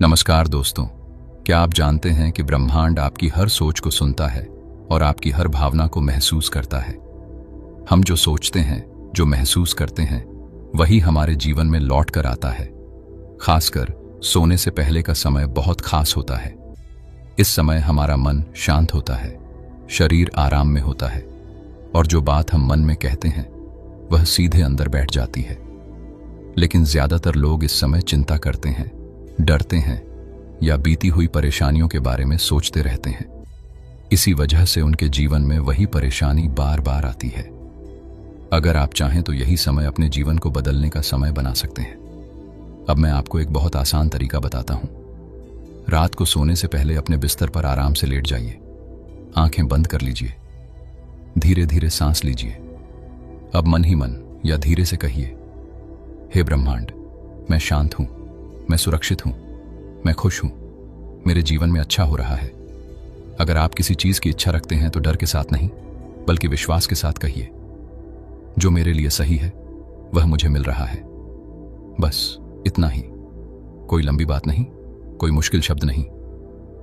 नमस्कार दोस्तों, क्या आप जानते हैं कि ब्रह्मांड आपकी हर सोच को सुनता है और आपकी हर भावना को महसूस करता है। हम जो सोचते हैं, जो महसूस करते हैं, वही हमारे जीवन में लौट कर आता है। खासकर सोने से पहले का समय बहुत खास होता है। इस समय हमारा मन शांत होता है, शरीर आराम में होता है और जो बात हम मन में कहते हैं वह सीधे अंदर बैठ जाती है। लेकिन ज्यादातर लोग इस समय चिंता करते हैं, डरते हैं या बीती हुई परेशानियों के बारे में सोचते रहते हैं। इसी वजह से उनके जीवन में वही परेशानी बार बार आती है। अगर आप चाहें तो यही समय अपने जीवन को बदलने का समय बना सकते हैं। अब मैं आपको एक बहुत आसान तरीका बताता हूं। रात को सोने से पहले अपने बिस्तर पर आराम से लेट जाइए, आंखें बंद कर लीजिए, धीरे धीरे सांस लीजिए। अब मन ही मन या धीरे से कहिए, हे ब्रह्मांड, मैं शांत हूं, मैं सुरक्षित हूं, मैं खुश हूं, मेरे जीवन में अच्छा हो रहा है। अगर आप किसी चीज की इच्छा रखते हैं तो डर के साथ नहीं, बल्कि विश्वास के साथ कहिए, जो मेरे लिए सही है वह मुझे मिल रहा है। बस इतना ही। कोई लंबी बात नहीं, कोई मुश्किल शब्द नहीं,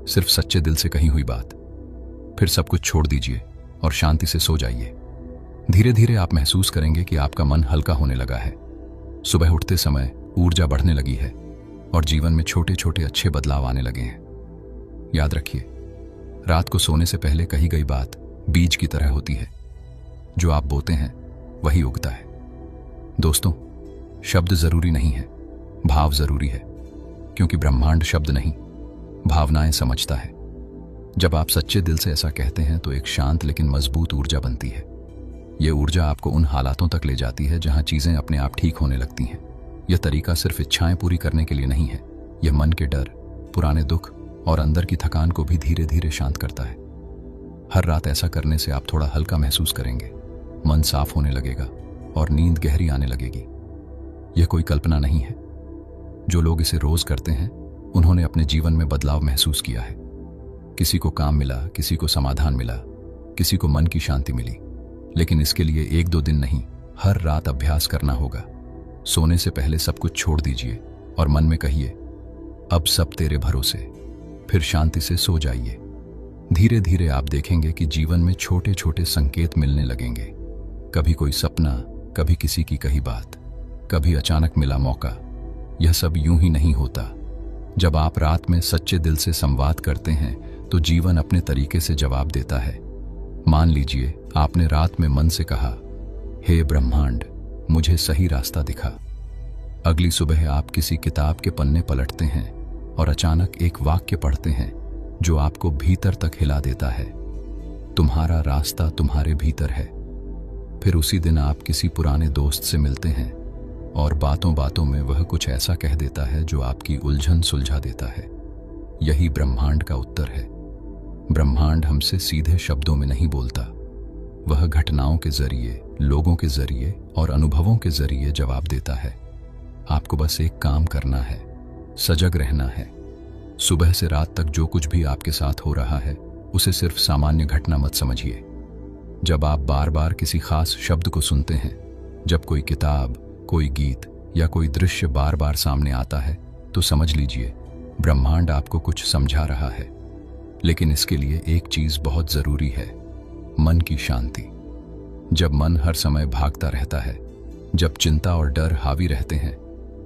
सिर्फ सच्चे दिल से कही हुई बात। फिर सब कुछ छोड़ दीजिए और शांति से सो जाइए। धीरे धीरे आप महसूस करेंगे कि आपका मन हल्का होने लगा है। सुबह उठते समय ऊर्जा बढ़ने लगी है और जीवन में छोटे छोटे अच्छे बदलाव आने लगे हैं। याद रखिए, रात को सोने से पहले कही गई बात बीज की तरह होती है। जो आप बोते हैं वही उगता है। दोस्तों, शब्द जरूरी नहीं है, भाव जरूरी है, क्योंकि ब्रह्मांड शब्द नहीं, भावनाएं समझता है। जब आप सच्चे दिल से ऐसा कहते हैं तो एक शांत लेकिन मजबूत ऊर्जा बनती है। यह ऊर्जा आपको उन हालातों तक ले जाती है जहां चीजें अपने आप ठीक होने लगती हैं। यह तरीका सिर्फ इच्छाएं पूरी करने के लिए नहीं है। यह मन के डर, पुराने दुख और अंदर की थकान को भी धीरे धीरे शांत करता है। हर रात ऐसा करने से आप थोड़ा हल्का महसूस करेंगे, मन साफ होने लगेगा और नींद गहरी आने लगेगी। यह कोई कल्पना नहीं है। जो लोग इसे रोज करते हैं उन्होंने अपने जीवन में बदलाव महसूस किया है। किसी को काम मिला, किसी को समाधान मिला, किसी को मन की शांति मिली। लेकिन इसके लिए एक दो दिन नहीं, हर रात अभ्यास करना होगा। सोने से पहले सब कुछ छोड़ दीजिए और मन में कहिए, अब सब तेरे भरोसे। फिर शांति से सो जाइए। धीरे धीरे आप देखेंगे कि जीवन में छोटे छोटे संकेत मिलने लगेंगे। कभी कोई सपना, कभी किसी की कही बात, कभी अचानक मिला मौका। यह सब यूं ही नहीं होता। जब आप रात में सच्चे दिल से संवाद करते हैं तो जीवन अपने तरीके से जवाब देता है। मान लीजिए आपने रात में मन से कहा, हे ब्रह्मांड, मुझे सही रास्ता दिखा। अगली सुबह आप किसी किताब के पन्ने पलटते हैं और अचानक एक वाक्य पढ़ते हैं जो आपको भीतर तक हिला देता है, तुम्हारा रास्ता तुम्हारे भीतर है। फिर उसी दिन आप किसी पुराने दोस्त से मिलते हैं और बातों बातों में वह कुछ ऐसा कह देता है जो आपकी उलझन सुलझा देता है। यही ब्रह्मांड का उत्तर है। ब्रह्मांड हमसे सीधे शब्दों में नहीं बोलता, वह घटनाओं के जरिए, लोगों के जरिए और अनुभवों के जरिए जवाब देता है। आपको बस एक काम करना है, सजग रहना है। सुबह से रात तक जो कुछ भी आपके साथ हो रहा है उसे सिर्फ सामान्य घटना मत समझिए। जब आप बार बार किसी खास शब्द को सुनते हैं, जब कोई किताब, कोई गीत या कोई दृश्य बार बार सामने आता है, तो समझ लीजिए ब्रह्मांड आपको कुछ समझा रहा है। लेकिन इसके लिए एक चीज बहुत जरूरी है, मन की शांति। जब मन हर समय भागता रहता है, जब चिंता और डर हावी रहते हैं,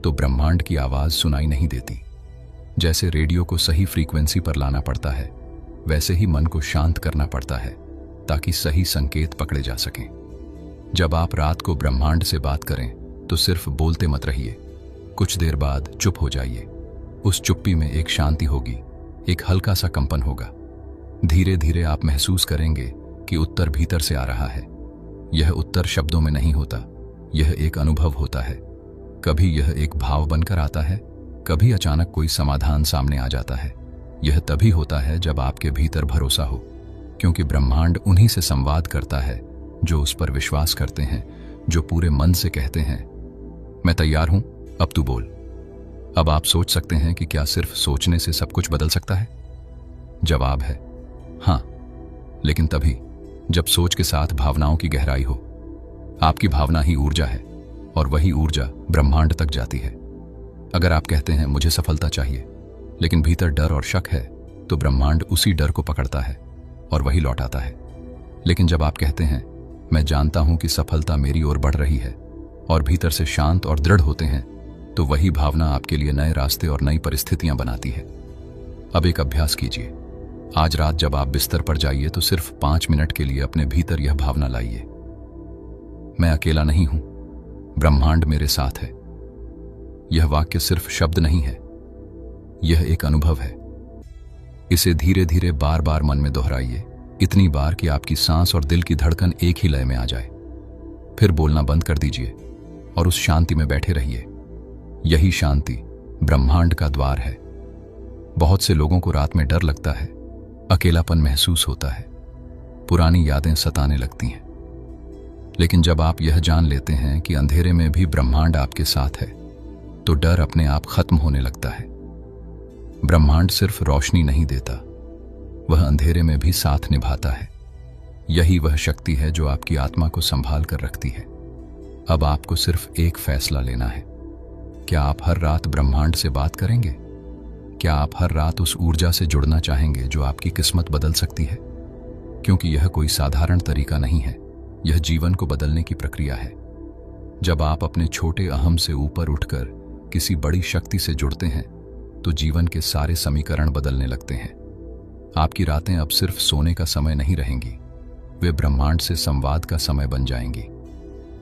तो ब्रह्मांड की आवाज सुनाई नहीं देती। जैसे रेडियो को सही फ्रीक्वेंसी पर लाना पड़ता है, वैसे ही मन को शांत करना पड़ता है ताकि सही संकेत पकड़े जा सकें। जब आप रात को ब्रह्मांड से बात करें तो सिर्फ बोलते मत रहिए, कुछ देर बाद चुप हो जाइए। उस चुप्पी में एक शांति होगी, एक हल्का सा कंपन होगा। धीरे धीरे आप महसूस करेंगे कि उत्तर भीतर से आ रहा है। यह उत्तर शब्दों में नहीं होता, यह एक अनुभव होता है। कभी यह एक भाव बनकर आता है, कभी अचानक कोई समाधान सामने आ जाता है। यह तभी होता है जब आपके भीतर भरोसा हो, क्योंकि ब्रह्मांड उन्हीं से संवाद करता है जो उस पर विश्वास करते हैं, जो पूरे मन से कहते हैं, मैं तैयार हूं, अब तू बोल। अब आप सोच सकते हैं कि क्या सिर्फ सोचने से सब कुछ बदल सकता है? जवाब है हां, लेकिन तभी जब सोच के साथ भावनाओं की गहराई हो। आपकी भावना ही ऊर्जा है और वही ऊर्जा ब्रह्मांड तक जाती है। अगर आप कहते हैं मुझे सफलता चाहिए, लेकिन भीतर डर और शक है तो ब्रह्मांड उसी डर को पकड़ता है और वही लौटाता है। लेकिन जब आप कहते हैं मैं जानता हूं कि सफलता मेरी ओर बढ़ रही है और भीतर से शांत और दृढ़ होते हैं, तो वही भावना आपके लिए नए रास्ते और नई परिस्थितियां बनाती है। अब एक अभ्यास कीजिए। आज रात जब आप बिस्तर पर जाइए तो सिर्फ 5 मिनट के लिए अपने भीतर यह भावना लाइए, मैं अकेला नहीं हूं, ब्रह्मांड मेरे साथ है। यह वाक्य सिर्फ शब्द नहीं है, यह एक अनुभव है। इसे धीरे धीरे बार बार मन में दोहराइए, इतनी बार कि आपकी सांस और दिल की धड़कन एक ही लय में आ जाए। फिर बोलना बंद कर दीजिए और उस शांति में बैठे रहिए। यही शांति ब्रह्मांड का द्वार है। बहुत से लोगों को रात में डर लगता है, अकेलापन महसूस होता है, पुरानी यादें सताने लगती हैं। लेकिन जब आप यह जान लेते हैं कि अंधेरे में भी ब्रह्मांड आपके साथ है, तो डर अपने आप खत्म होने लगता है। ब्रह्मांड सिर्फ रोशनी नहीं देता, वह अंधेरे में भी साथ निभाता है। यही वह शक्ति है जो आपकी आत्मा को संभाल कर रखती है। अब आपको सिर्फ एक फैसला लेना है। क्या आप हर रात ब्रह्मांड से बात करेंगे? क्या आप हर रात उस ऊर्जा से जुड़ना चाहेंगे जो आपकी किस्मत बदल सकती है? क्योंकि यह कोई साधारण तरीका नहीं है, यह जीवन को बदलने की प्रक्रिया है। जब आप अपने छोटे अहम से ऊपर उठकर किसी बड़ी शक्ति से जुड़ते हैं, तो जीवन के सारे समीकरण बदलने लगते हैं। आपकी रातें अब सिर्फ सोने का समय नहीं रहेंगी, वे ब्रह्मांड से संवाद का समय बन जाएंगी।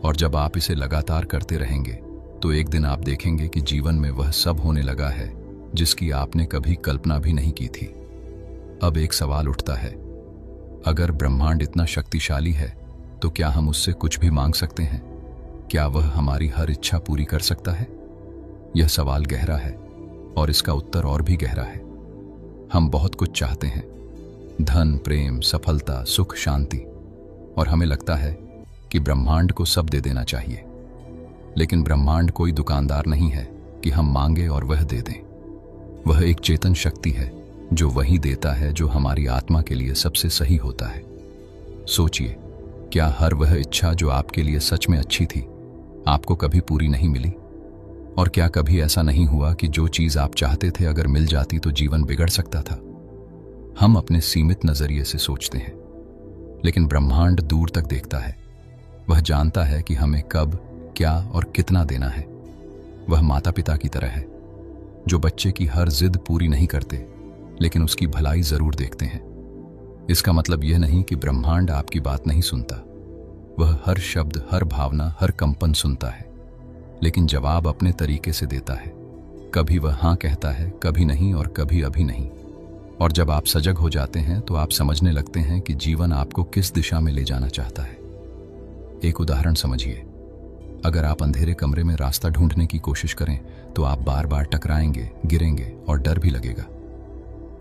और जब आप इसे लगातार करते रहेंगे, तो एक दिन आप देखेंगे कि जीवन में वह सब होने लगा है जिसकी आपने कभी कल्पना भी नहीं की थी। अब एक सवाल उठता है, अगर ब्रह्मांड इतना शक्तिशाली है, तो क्या हम उससे कुछ भी मांग सकते हैं? क्या वह हमारी हर इच्छा पूरी कर सकता है? यह सवाल गहरा है और इसका उत्तर और भी गहरा है। हम बहुत कुछ चाहते हैं, धन, प्रेम, सफलता, सुख, शांति, और हमें लगता है कि ब्रह्मांड को सब दे देना चाहिए। लेकिन ब्रह्मांड कोई दुकानदार नहीं है कि हम मांगे और वह दे दें। वह एक चेतन शक्ति है जो वही देता है जो हमारी आत्मा के लिए सबसे सही होता है। सोचिए, क्या हर वह इच्छा जो आपके लिए सच में अच्छी थी, आपको कभी पूरी नहीं मिली? और क्या कभी ऐसा नहीं हुआ कि जो चीज आप चाहते थे अगर मिल जाती तो जीवन बिगड़ सकता था? हम अपने सीमित नजरिए से सोचते हैं, लेकिन ब्रह्मांड दूर तक देखता है। वह जानता है कि हमें कब, क्या और कितना देना है। वह माता पिता की तरह है, जो बच्चे की हर जिद पूरी नहीं करते, लेकिन उसकी भलाई जरूर देखते हैं। इसका मतलब यह नहीं कि ब्रह्मांड आपकी बात नहीं सुनता। वह हर शब्द, हर भावना, हर कंपन सुनता है, लेकिन जवाब अपने तरीके से देता है। कभी वह हाँ कहता है, कभी नहीं, और कभी अभी नहीं। और जब आप सजग हो जाते हैं तो आप समझने लगते हैं कि जीवन आपको किस दिशा में ले जाना चाहता है। एक उदाहरण समझिए, अगर आप अंधेरे कमरे में रास्ता ढूंढने की कोशिश करें तो आप बार बार टकराएंगे, गिरेंगे और डर भी लगेगा।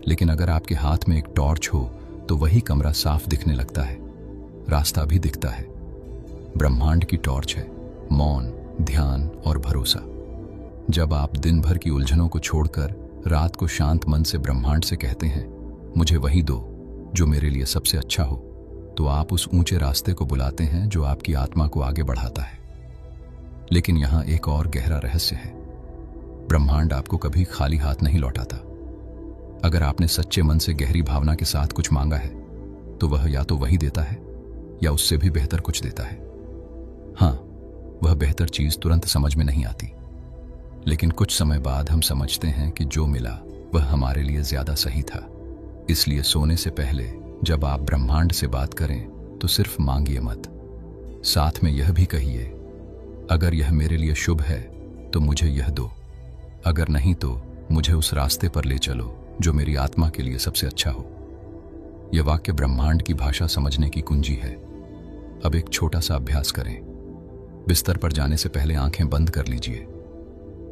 लेकिन अगर आपके हाथ में एक टॉर्च हो तो वही कमरा साफ दिखने लगता है, रास्ता भी दिखता है। ब्रह्मांड की टॉर्च है मौन, ध्यान और भरोसा। जब आप दिन भर की उलझनों को छोड़कर रात को शांत मन से ब्रह्मांड से कहते हैं, मुझे वही दो जो मेरे लिए सबसे अच्छा हो, तो आप उस ऊंचे रास्ते को बुलाते हैं जो आपकी आत्मा को आगे बढ़ाता है। लेकिन यहां एक और गहरा रहस्य है, ब्रह्मांड आपको कभी खाली हाथ नहीं लौटाता। अगर आपने सच्चे मन से गहरी भावना के साथ कुछ मांगा है, तो वह या तो वही देता है या उससे भी बेहतर कुछ देता है। हां, वह बेहतर चीज तुरंत समझ में नहीं आती, लेकिन कुछ समय बाद हम समझते हैं कि जो मिला वह हमारे लिए ज्यादा सही था। इसलिए सोने से पहले जब आप ब्रह्मांड से बात करें तो सिर्फ मांगिए मत, साथ में यह भी कहिए, अगर यह मेरे लिए शुभ है तो मुझे यह दो, अगर नहीं तो मुझे उस रास्ते पर ले चलो जो मेरी आत्मा के लिए सबसे अच्छा हो। यह वाक्य ब्रह्मांड की भाषा समझने की कुंजी है। अब एक छोटा सा अभ्यास करें। बिस्तर पर जाने से पहले आंखें बंद कर लीजिए,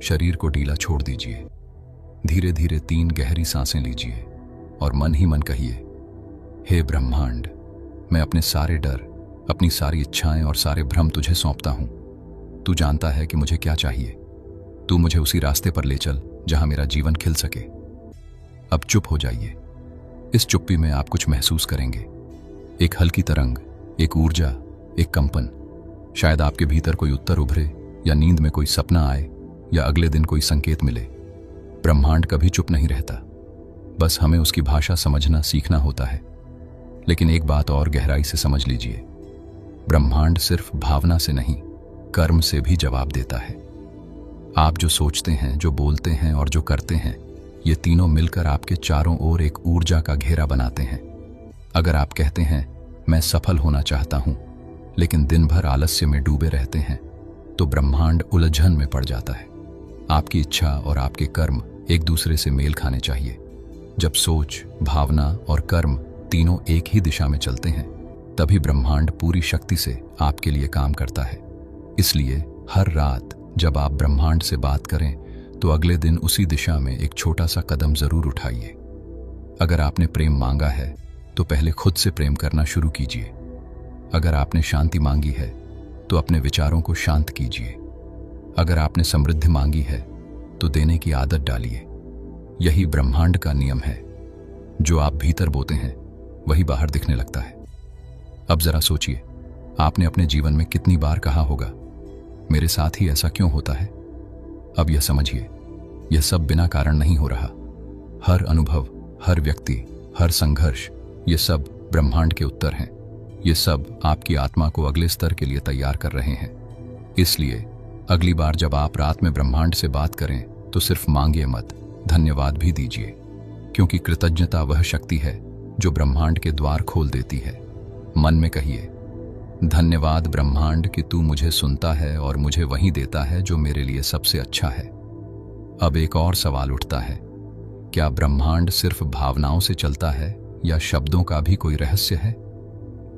शरीर को ढीला छोड़ दीजिए, धीरे धीरे 3 गहरी सांसें लीजिए और मन ही मन कहिए, हे ब्रह्मांड, मैं अपने सारे डर, अपनी सारी इच्छाएं और सारे भ्रम तुझे सौंपता हूं। तू जानता है कि मुझे क्या चाहिए। तू मुझे उसी रास्ते पर ले चल जहां मेरा जीवन खिल सके। अब चुप हो जाइए। इस चुप्पी में आप कुछ महसूस करेंगे, एक हल्की तरंग, एक ऊर्जा, एक कंपन। शायद आपके भीतर कोई उत्तर उभरे, या नींद में कोई सपना आए, या अगले दिन कोई संकेत मिले। ब्रह्मांड कभी चुप नहीं रहता, बस हमें उसकी भाषा समझना सीखना होता है। लेकिन एक बात और गहराई से समझ लीजिए, ब्रह्मांड सिर्फ भावना से नहीं, कर्म से भी जवाब देता है। आप जो सोचते हैं, जो बोलते हैं और जो करते हैं, ये तीनों मिलकर आपके चारों ओर एक ऊर्जा का घेरा बनाते हैं। अगर आप कहते हैं मैं सफल होना चाहता हूं, लेकिन दिन भर आलस्य में डूबे रहते हैं, तो ब्रह्मांड उलझन में पड़ जाता है। आपकी इच्छा और आपके कर्म एक दूसरे से मेल खाने चाहिए। जब सोच, भावना और कर्म तीनों एक ही दिशा में चलते हैं, तभी ब्रह्मांड पूरी शक्ति से आपके लिए काम करता है। इसलिए हर रात जब आप ब्रह्मांड से बात करें, तो अगले दिन उसी दिशा में एक छोटा सा कदम जरूर उठाइए। अगर आपने प्रेम मांगा है, तो पहले खुद से प्रेम करना शुरू कीजिए। अगर आपने शांति मांगी है, तो अपने विचारों को शांत कीजिए। अगर आपने समृद्धि मांगी है, तो देने की आदत डालिए। यही ब्रह्मांड का नियम है। जो आप भीतर बोते हैं, वही बाहर दिखने लगता है। अब जरा सोचिए, आपने अपने जीवन में कितनी बार कहा होगा, मेरे साथ ही ऐसा क्यों होता है? अब यह समझिए, यह सब बिना कारण नहीं हो रहा। हर अनुभव, हर व्यक्ति, हर संघर्ष, ये सब ब्रह्मांड के उत्तर हैं। ये सब आपकी आत्मा को अगले स्तर के लिए तैयार कर रहे हैं। इसलिए अगली बार जब आप रात में ब्रह्मांड से बात करें, तो सिर्फ मांगिए मत, धन्यवाद भी दीजिए। क्योंकि कृतज्ञता वह शक्ति है जो ब्रह्मांड के द्वार खोल देती है। मन में कहिए, धन्यवाद ब्रह्मांड कि तू मुझे सुनता है और मुझे वही देता है जो मेरे लिए सबसे अच्छा है। अब एक और सवाल उठता है, क्या ब्रह्मांड सिर्फ भावनाओं से चलता है या शब्दों का भी कोई रहस्य है?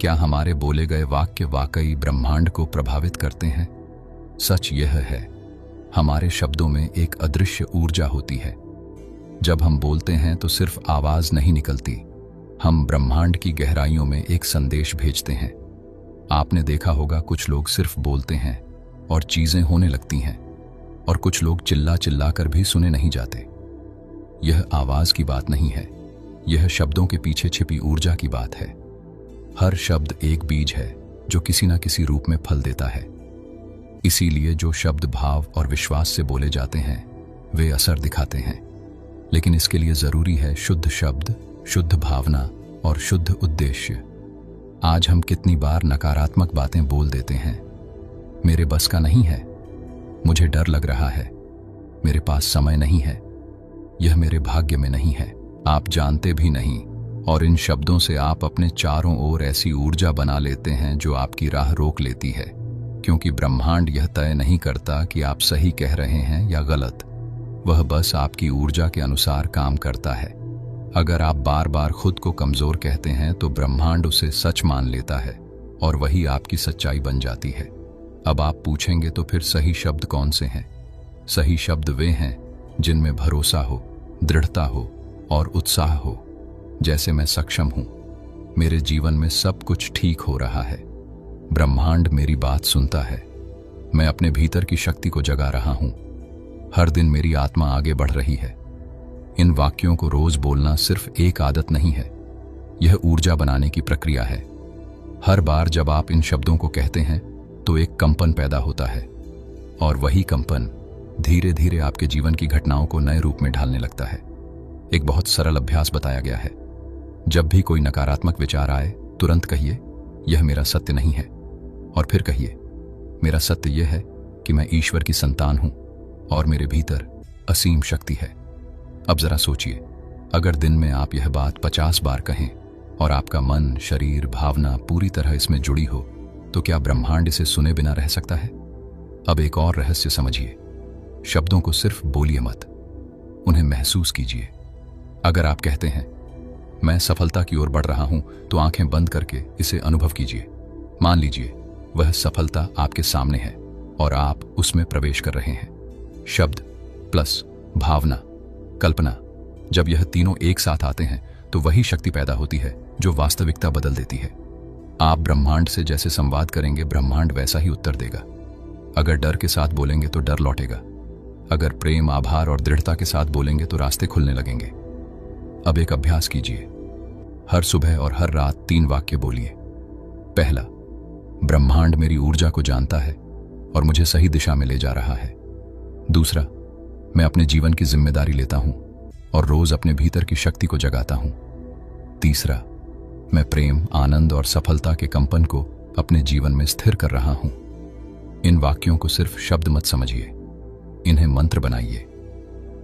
क्या हमारे बोले गए वाक्य वाकई ब्रह्मांड को प्रभावित करते हैं? सच यह है, हमारे शब्दों में एक अदृश्य ऊर्जा होती है। जब हम बोलते हैं तो सिर्फ आवाज नहीं निकलती, हम ब्रह्मांड की गहराइयों में एक संदेश भेजते हैं। आपने देखा होगा, कुछ लोग सिर्फ बोलते हैं और चीजें होने लगती हैं, और कुछ लोग चिल्ला चिल्ला कर भी सुने नहीं जाते। यह आवाज की बात नहीं है, यह शब्दों के पीछे छिपी ऊर्जा की बात है। हर शब्द एक बीज है जो किसी न किसी रूप में फल देता है। इसीलिए जो शब्द भाव और विश्वास से बोले जाते हैं, वे असर दिखाते हैं। लेकिन इसके लिए जरूरी है शुद्ध शब्द, शुद्ध भावना और शुद्ध उद्देश्य। आज हम कितनी बार नकारात्मक बातें बोल देते हैं। मेरे बस का नहीं है, मुझे डर लग रहा है, मेरे पास समय नहीं है, यह मेरे भाग्य में नहीं है। आप जानते भी नहीं, और इन शब्दों से आप अपने चारों ओर ऐसी ऊर्जा बना लेते हैं जो आपकी राह रोक लेती है। क्योंकि ब्रह्मांड यह तय नहीं करता कि आप सही कह रहे हैं या गलत, वह बस आपकी ऊर्जा के अनुसार काम करता है। अगर आप बार बार खुद को कमजोर कहते हैं, तो ब्रह्मांड उसे सच मान लेता है और वही आपकी सच्चाई बन जाती है। अब आप पूछेंगे, तो फिर सही शब्द कौन से हैं? सही शब्द वे हैं जिनमें भरोसा हो, दृढ़ता हो और उत्साह हो। जैसे मैं सक्षम हूं, मेरे जीवन में सब कुछ ठीक हो रहा है, ब्रह्मांड मेरी बात सुनता है, मैं अपने भीतर की शक्ति को जगा रहा हूं, हर दिन मेरी आत्मा आगे बढ़ रही है। इन वाक्यों को रोज बोलना सिर्फ एक आदत नहीं है, यह ऊर्जा बनाने की प्रक्रिया है। हर बार जब आप इन शब्दों को कहते हैं, तो एक कंपन पैदा होता है, और वही कंपन धीरे धीरे आपके जीवन की घटनाओं को नए रूप में ढालने लगता है। एक बहुत सरल अभ्यास बताया गया है, जब भी कोई नकारात्मक विचार आए, तुरंत कहिए, यह मेरा सत्य नहीं है, और फिर कहिए, मेरा सत्य यह है कि मैं ईश्वर की संतान हूं और मेरे भीतर असीम शक्ति है। अब जरा सोचिए, अगर दिन में आप यह बात 50 बार कहें और आपका मन, शरीर, भावना पूरी तरह इसमें जुड़ी हो, तो क्या ब्रह्मांड इसे सुने बिना रह सकता है? अब एक और रहस्य समझिए, शब्दों को सिर्फ बोलिए मत, उन्हें महसूस कीजिए। अगर आप कहते हैं मैं सफलता की ओर बढ़ रहा हूं, तो आंखें बंद करके इसे अनुभव कीजिए। मान लीजिए वह सफलता आपके सामने है और आप उसमें प्रवेश कर रहे हैं। शब्द प्लस भावना, कल्पना, जब यह तीनों एक साथ आते हैं, तो वही शक्ति पैदा होती है जो वास्तविकता बदल देती है। आप ब्रह्मांड से जैसे संवाद करेंगे, ब्रह्मांड वैसा ही उत्तर देगा। अगर डर के साथ बोलेंगे तो डर लौटेगा, अगर प्रेम, आभार और दृढ़ता के साथ बोलेंगे तो रास्ते खुलने लगेंगे। अब एक अभ्यास कीजिए, हर सुबह और हर रात 3 वाक्य बोलिए। पहला, ब्रह्मांड मेरी ऊर्जा को जानता है और मुझे सही दिशा में ले जा रहा है। दूसरा, मैं अपने जीवन की जिम्मेदारी लेता हूं और रोज अपने भीतर की शक्ति को जगाता हूं। तीसरा, मैं प्रेम, आनंद और सफलता के कंपन को अपने जीवन में स्थिर कर रहा हूं। इन वाक्यों को सिर्फ शब्द मत समझिए, इन्हें मंत्र बनाइए।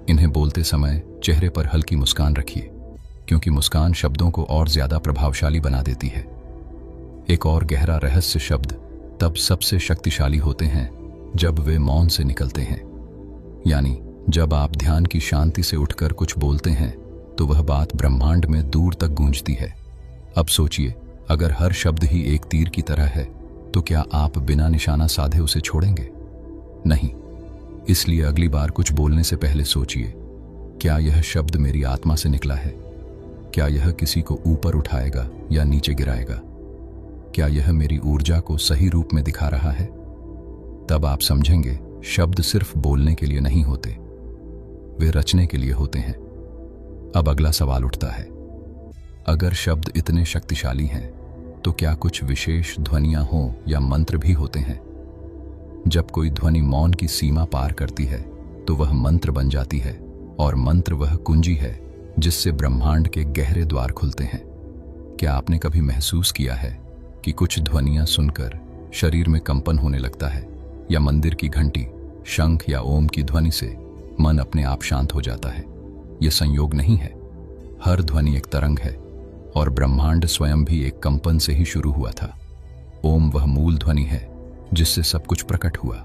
इन्हें बोलते समय चेहरे पर हल्की मुस्कान रखिए, क्योंकि मुस्कान शब्दों को और ज्यादा प्रभावशाली बना देती है। एक और गहरा रहस्य शब्द तब सबसे शक्तिशाली होते हैं जब वे मौन से निकलते हैं। यानी जब आप ध्यान की शांति से उठकर कुछ बोलते हैं तो वह बात ब्रह्मांड में दूर तक गूंजती है। अब सोचिए, अगर हर शब्द ही एक तीर की तरह है तो क्या आप बिना निशाना साधे उसे छोड़ेंगे? नहीं। इसलिए अगली बार कुछ बोलने से पहले सोचिए, क्या यह शब्द मेरी आत्मा से निकला है? क्या यह किसी को ऊपर उठाएगा या नीचे गिराएगा? क्या यह मेरी ऊर्जा को सही रूप में दिखा रहा है? तब आप समझेंगे, शब्द सिर्फ बोलने के लिए नहीं होते, वे रचने के लिए होते हैं। अब अगला सवाल उठता है, अगर शब्द इतने शक्तिशाली हैं तो क्या कुछ विशेष ध्वनियां हों या मंत्र भी होते हैं? जब कोई ध्वनि मौन की सीमा पार करती है तो वह मंत्र बन जाती है, और मंत्र वह कुंजी है जिससे ब्रह्मांड के गहरे द्वार खुलते हैं। क्या आपने कभी महसूस किया है कि कुछ ध्वनियां सुनकर शरीर में कंपन होने लगता है, या मंदिर की घंटी, शंख या ओम की ध्वनि से मन अपने आप शांत हो जाता है? यह संयोग नहीं है, हर ध्वनि एक तरंग है, और ब्रह्मांड स्वयं भी एक कंपन से ही शुरू हुआ था। ओम वह मूल ध्वनि है जिससे सब कुछ प्रकट हुआ।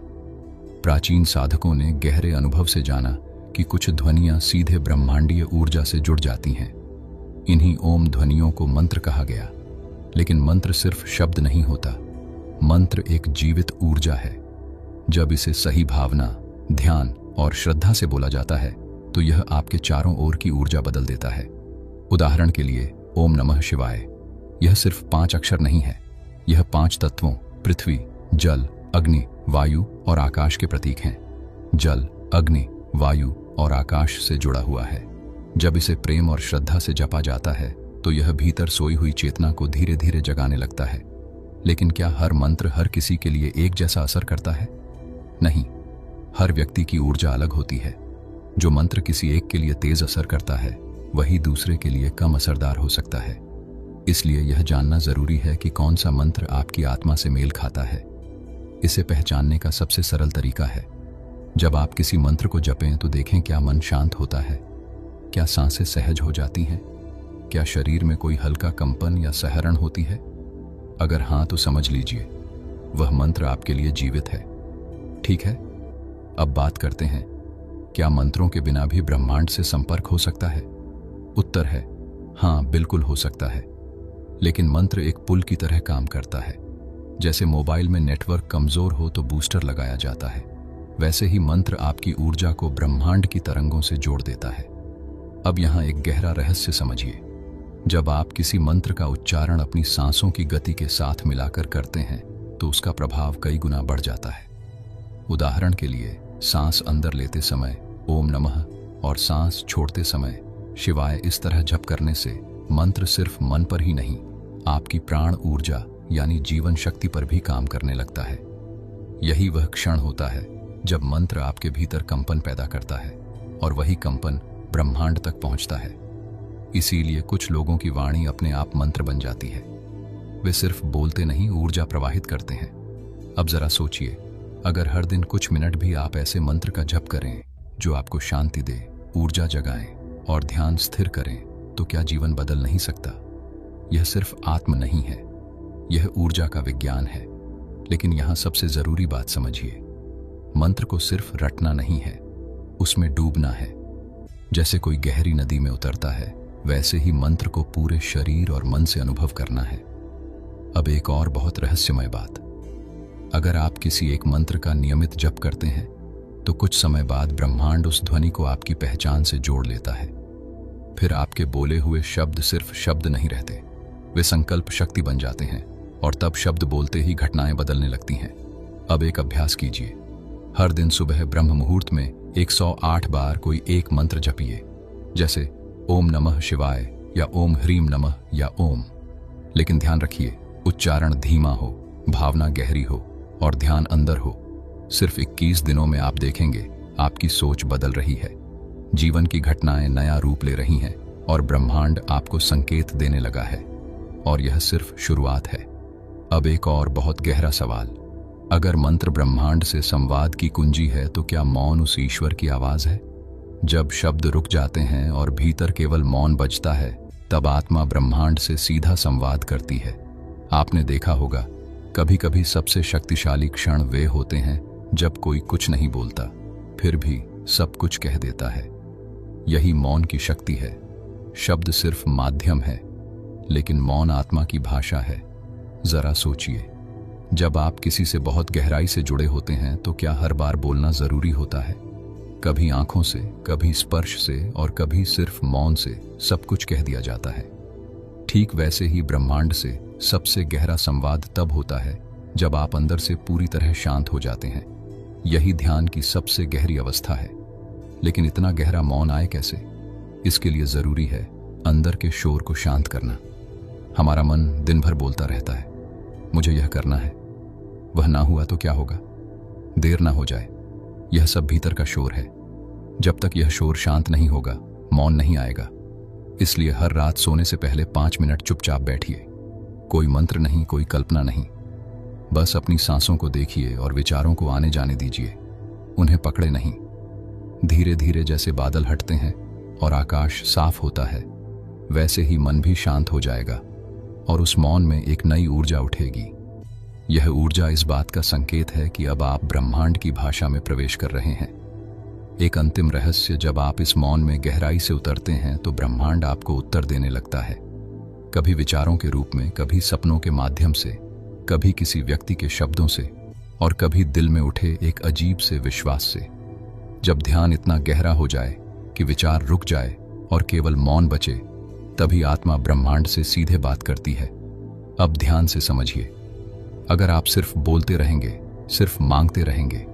प्राचीन साधकों ने गहरे अनुभव से जाना कि कुछ ध्वनियां सीधे ब्रह्मांडीय ऊर्जा से जुड़ जाती हैं। इन्हीं ओम ध्वनियों को मंत्र कहा गया। लेकिन मंत्र सिर्फ शब्द नहीं होता, मंत्र एक जीवित ऊर्जा है। जब इसे सही भावना, ध्यान और श्रद्धा से बोला जाता है तो यह आपके चारों ओर की ऊर्जा बदल देता है। उदाहरण के लिए, ओम नमः शिवाय, यह सिर्फ 5 अक्षर नहीं है, यह 5 तत्वों पृथ्वी, जल, अग्नि, वायु और आकाश के प्रतीक हैं। जल, अग्नि, वायु और आकाश से जुड़ा हुआ है। जब इसे प्रेम और श्रद्धा से जपा जाता है तो यह भीतर सोई हुई चेतना को धीरे धीरे जगाने लगता है। लेकिन क्या हर मंत्र हर किसी के लिए एक जैसा असर करता है? नहीं, हर व्यक्ति की ऊर्जा अलग होती है। जो मंत्र किसी एक के लिए तेज असर करता है वही दूसरे के लिए कम असरदार हो सकता है। इसलिए यह जानना जरूरी है कि कौन सा मंत्र आपकी आत्मा से मेल खाता है। इसे पहचानने का सबसे सरल तरीका है, जब आप किसी मंत्र को जपें तो देखें क्या मन शांत होता है, क्या सांसें सहज हो जाती हैं, क्या शरीर में कोई हल्का कंपन या सहरण होती है। अगर हाँ तो समझ लीजिए वह मंत्र आपके लिए जीवित है। ठीक है, अब बात करते हैं, क्या मंत्रों के बिना भी ब्रह्मांड से संपर्क हो सकता है? उत्तर है हाँ, बिल्कुल हो सकता है। लेकिन मंत्र एक पुल की तरह काम करता है। जैसे मोबाइल में नेटवर्क कमजोर हो तो बूस्टर लगाया जाता है, वैसे ही मंत्र आपकी ऊर्जा को ब्रह्मांड की तरंगों से जोड़ देता है। अब यहां एक गहरा रहस्य समझिए। जब आप किसी मंत्र का उच्चारण अपनी सांसों की गति के साथ मिलाकर करते हैं तो उसका प्रभाव कई गुना बढ़ जाता है। उदाहरण के लिए, सांस अंदर लेते समय ओम नमः और सांस छोड़ते समय शिवाय इस तरह जप करने से मंत्र सिर्फ मन पर ही नहीं, आपकी प्राण ऊर्जा यानी जीवन शक्ति पर भी काम करने लगता है। यही वह क्षण होता है जब मंत्र आपके भीतर कंपन पैदा करता है और वही कंपन ब्रह्मांड तक पहुंचता है। इसीलिए कुछ लोगों की वाणी अपने आप मंत्र बन जाती है। वे सिर्फ बोलते नहीं, ऊर्जा प्रवाहित करते हैं। अब जरा सोचिए, अगर हर दिन कुछ मिनट भी आप ऐसे मंत्र का जप करें जो आपको शांति दे, ऊर्जा जगाएं और ध्यान स्थिर करें, तो क्या जीवन बदल नहीं सकता? यह सिर्फ आत्म नहीं है, यह ऊर्जा का विज्ञान है। लेकिन यहां सबसे जरूरी बात समझिए, मंत्र को सिर्फ रटना नहीं है, उसमें डूबना है। जैसे कोई गहरी नदी में उतरता है, वैसे ही मंत्र को पूरे शरीर और मन से अनुभव करना है। अब एक और बहुत रहस्यमय बात, अगर आप किसी एक मंत्र का नियमित जप करते हैं तो कुछ समय बाद ब्रह्मांड उस ध्वनि को आपकी पहचान से जोड़ लेता है। फिर आपके बोले हुए शब्द सिर्फ शब्द नहीं रहते, वे संकल्प शक्ति बन जाते हैं, और तब शब्द बोलते ही घटनाएं बदलने लगती हैं। अब एक अभ्यास कीजिए, हर दिन सुबह ब्रह्म मुहूर्त में 108 बार कोई एक मंत्र जपिए, जैसे ओम नमः शिवाय या ओम ह्रीम नमः या ओम। लेकिन ध्यान रखिए, उच्चारण धीमा हो, भावना गहरी हो और ध्यान अंदर हो। सिर्फ 21 दिनों में आप देखेंगे आपकी सोच बदल रही है, जीवन की घटनाएं नया रूप ले रही हैं और ब्रह्मांड आपको संकेत देने लगा है। और यह सिर्फ शुरुआत है। अब एक और बहुत गहरा सवाल, अगर मंत्र ब्रह्मांड से संवाद की कुंजी है तो क्या मौन उस ईश्वर की आवाज है? जब शब्द रुक जाते हैं और भीतर केवल मौन बचता है, तब आत्मा ब्रह्मांड से सीधा संवाद करती है। आपने देखा होगा, कभी कभी सबसे शक्तिशाली क्षण वे होते हैं जब कोई कुछ नहीं बोलता, फिर भी सब कुछ कह देता है। यही मौन की शक्ति है। शब्द सिर्फ माध्यम है, लेकिन मौन आत्मा की भाषा है। जरा सोचिए, जब आप किसी से बहुत गहराई से जुड़े होते हैं तो क्या हर बार बोलना जरूरी होता है? कभी आंखों से, कभी स्पर्श से और कभी सिर्फ मौन से सब कुछ कह दिया जाता है। ठीक वैसे ही ब्रह्मांड से सबसे गहरा संवाद तब होता है जब आप अंदर से पूरी तरह शांत हो जाते हैं। यही ध्यान की सबसे गहरी अवस्था है। लेकिन इतना गहरा मौन आए कैसे? इसके लिए जरूरी है अंदर के शोर को शांत करना। हमारा मन दिन भर बोलता रहता है, मुझे यह करना है, वह ना हुआ तो क्या होगा, देर ना हो जाए। यह सब भीतर का शोर है। जब तक यह शोर शांत नहीं होगा, मौन नहीं आएगा। इसलिए हर रात सोने से पहले 5 मिनट चुपचाप बैठिए। कोई मंत्र नहीं, कोई कल्पना नहीं, बस अपनी सांसों को देखिए और विचारों को आने जाने दीजिए। उन्हें पकड़े नहीं। धीरे धीरे जैसे बादल हटते हैं और आकाश साफ होता है, वैसे ही मन भी शांत हो जाएगा और उस मौन में एक नई ऊर्जा उठेगी। यह ऊर्जा इस बात का संकेत है कि अब आप ब्रह्मांड की भाषा में प्रवेश कर रहे हैं। एक अंतिम रहस्य, जब आप इस मौन में गहराई से उतरते हैं तो ब्रह्मांड आपको उत्तर देने लगता है। कभी विचारों के रूप में, कभी सपनों के माध्यम से, कभी किसी व्यक्ति के शब्दों से और कभी दिल में उठे एक अजीब से विश्वास से। जब ध्यान इतना गहरा हो जाए कि विचार रुक जाए और केवल मौन बचे, तभी आत्मा ब्रह्मांड से सीधे बात करती है। अब ध्यान से समझिए, अगर आप सिर्फ बोलते रहेंगे, सिर्फ मांगते रहेंगे,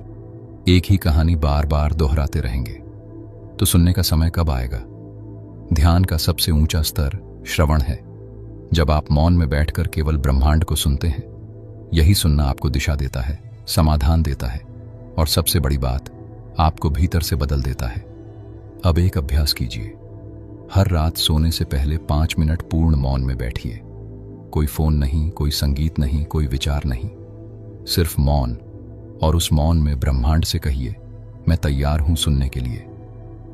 एक ही कहानी बार बार दोहराते रहेंगे, तो सुनने का समय कब आएगा? ध्यान का सबसे ऊंचा स्तर श्रवण है। जब आप मौन में बैठकर केवल ब्रह्मांड को सुनते हैं, यही सुनना आपको दिशा देता है, समाधान देता है और सबसे बड़ी बात, आपको भीतर से बदल देता है। अब एक अभ्यास कीजिए। हर रात सोने से पहले 5 मिनट पूर्ण मौन में बैठिए। कोई फोन नहीं, कोई संगीत नहीं, कोई विचार नहीं, सिर्फ मौन। और उस मौन में ब्रह्मांड से कहिए, मैं तैयार हूं सुनने के लिए।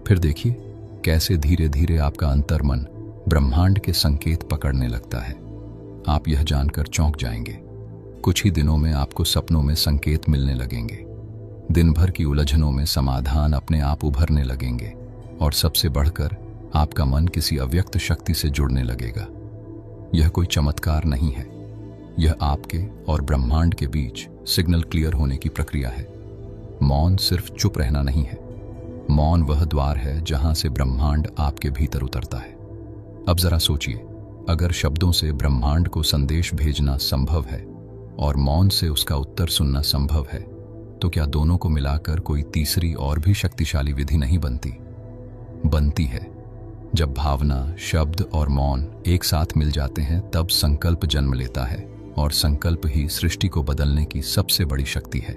फिर देखिए कैसे धीरे धीरे आपका अंतर्मन ब्रह्मांड के संकेत पकड़ने लगता है। आप यह जानकर चौंक जाएंगे, कुछ ही दिनों में आपको सपनों में संकेत मिलने लगेंगे। दिन भर की उलझनों में समाधान अपने आप उभरने लगेंगे और सबसे बढ़कर आपका मन किसी अव्यक्त शक्ति से जुड़ने लगेगा। यह कोई चमत्कार नहीं है, यह आपके और ब्रह्मांड के बीच सिग्नल क्लियर होने की प्रक्रिया है। मौन सिर्फ चुप रहना नहीं है, मौन वह द्वार है जहां से ब्रह्मांड आपके भीतर उतरता है। अब जरा सोचिए, अगर शब्दों से ब्रह्मांड को संदेश भेजना संभव है और मौन से उसका उत्तर सुनना संभव है, तो क्या दोनों को मिलाकर कोई तीसरी और भी शक्तिशाली विधि नहीं बनती? बनती है। जब भावना, शब्द और मौन एक साथ मिल जाते हैं, तब संकल्प जन्म लेता है और संकल्प ही सृष्टि को बदलने की सबसे बड़ी शक्ति है।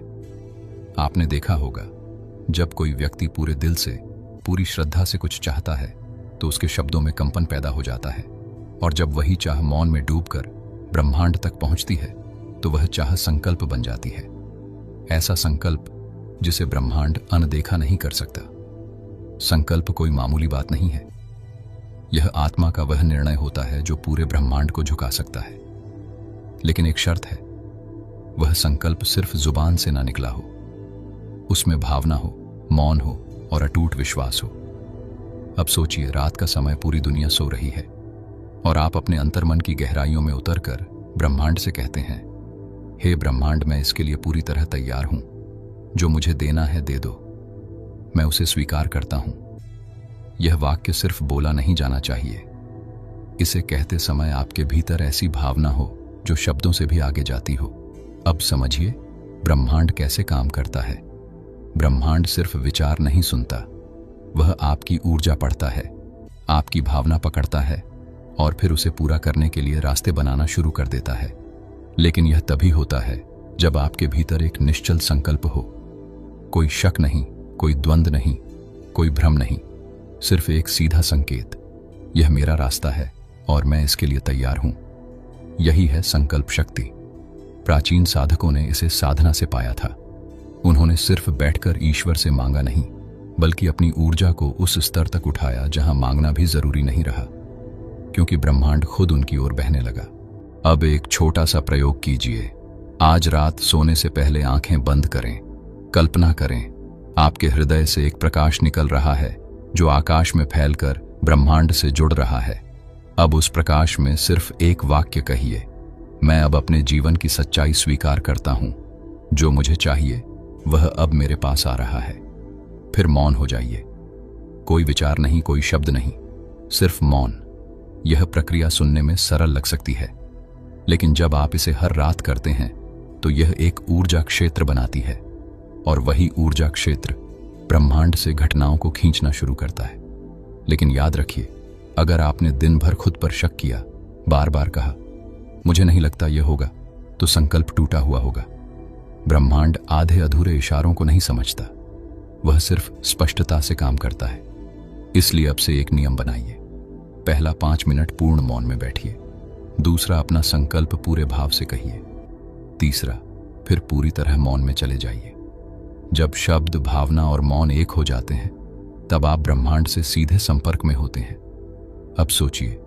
आपने देखा होगा, जब कोई व्यक्ति पूरे दिल से, पूरी श्रद्धा से कुछ चाहता है तो उसके शब्दों में कंपन पैदा हो जाता है, और जब वही चाह मौन में डूबकर ब्रह्मांड तक पहुंचती है तो वह चाह संकल्प बन जाती है। ऐसा संकल्प जिसे ब्रह्मांड अनदेखा नहीं कर सकता। संकल्प कोई मामूली बात नहीं है, यह आत्मा का वह निर्णय होता है जो पूरे ब्रह्मांड को झुका सकता है। लेकिन एक शर्त है, वह संकल्प सिर्फ जुबान से ना निकला हो, उसमें भावना हो, मौन हो और अटूट विश्वास हो। अब सोचिए, रात का समय, पूरी दुनिया सो रही है और आप अपने अंतर्मन की गहराइयों में उतरकर ब्रह्मांड से कहते हैं, हे ब्रह्मांड, मैं इसके लिए पूरी तरह तैयार हूं, जो मुझे देना है दे दो, मैं उसे स्वीकार करता हूं। यह वाक्य सिर्फ बोला नहीं जाना चाहिए, इसे कहते समय आपके भीतर ऐसी भावना हो जो शब्दों से भी आगे जाती हो। अब समझिए ब्रह्मांड कैसे काम करता है। ब्रह्मांड सिर्फ विचार नहीं सुनता, वह आपकी ऊर्जा पढ़ता है, आपकी भावना पकड़ता है और फिर उसे पूरा करने के लिए रास्ते बनाना शुरू कर देता है। लेकिन यह तभी होता है जब आपके भीतर एक निश्चल संकल्प हो, कोई शक नहीं, कोई द्वंद नहीं, कोई भ्रम नहीं, सिर्फ एक सीधा संकेत, यह मेरा रास्ता है और मैं इसके लिए तैयार हूं। यही है संकल्प शक्ति। प्राचीन साधकों ने इसे साधना से पाया था। उन्होंने सिर्फ बैठकर ईश्वर से मांगा नहीं, बल्कि अपनी ऊर्जा को उस स्तर तक उठाया जहां मांगना भी जरूरी नहीं रहा, क्योंकि ब्रह्मांड खुद उनकी ओर बहने लगा। अब एक छोटा सा प्रयोग कीजिए। आज रात सोने से पहले आंखें बंद करें। कल्पना करें, आपके हृदय से एक प्रकाश निकल रहा है जो आकाश में फैलकर ब्रह्मांड से जुड़ रहा है। अब उस प्रकाश में सिर्फ एक वाक्य कहिए, मैं अब अपने जीवन की सच्चाई स्वीकार करता हूं। जो मुझे चाहिए वह अब मेरे पास आ रहा है। फिर मौन हो जाइए। कोई विचार नहीं, कोई शब्द नहीं, सिर्फ मौन। यह प्रक्रिया सुनने में सरल लग सकती है, लेकिन जब आप इसे हर रात करते हैं तो यह एक ऊर्जा क्षेत्र बनाती है, और वही ऊर्जा क्षेत्र ब्रह्मांड से घटनाओं को खींचना शुरू करता है। लेकिन याद रखिए, अगर आपने दिन भर खुद पर शक किया, बार बार कहा मुझे नहीं लगता यह होगा, तो संकल्प टूटा हुआ होगा। ब्रह्मांड आधे अधूरे इशारों को नहीं समझता, वह सिर्फ स्पष्टता से काम करता है। इसलिए अब से एक नियम बनाइए। पहला 5 मिनट पूर्ण मौन में बैठिए। दूसरा, अपना संकल्प पूरे भाव से कहिए। तीसरा, फिर पूरी तरह मौन में चले जाइए। जब शब्द, भावना और मौन एक हो जाते हैं, तब आप ब्रह्मांड से सीधे संपर्क में होते हैं। अब सोचिए,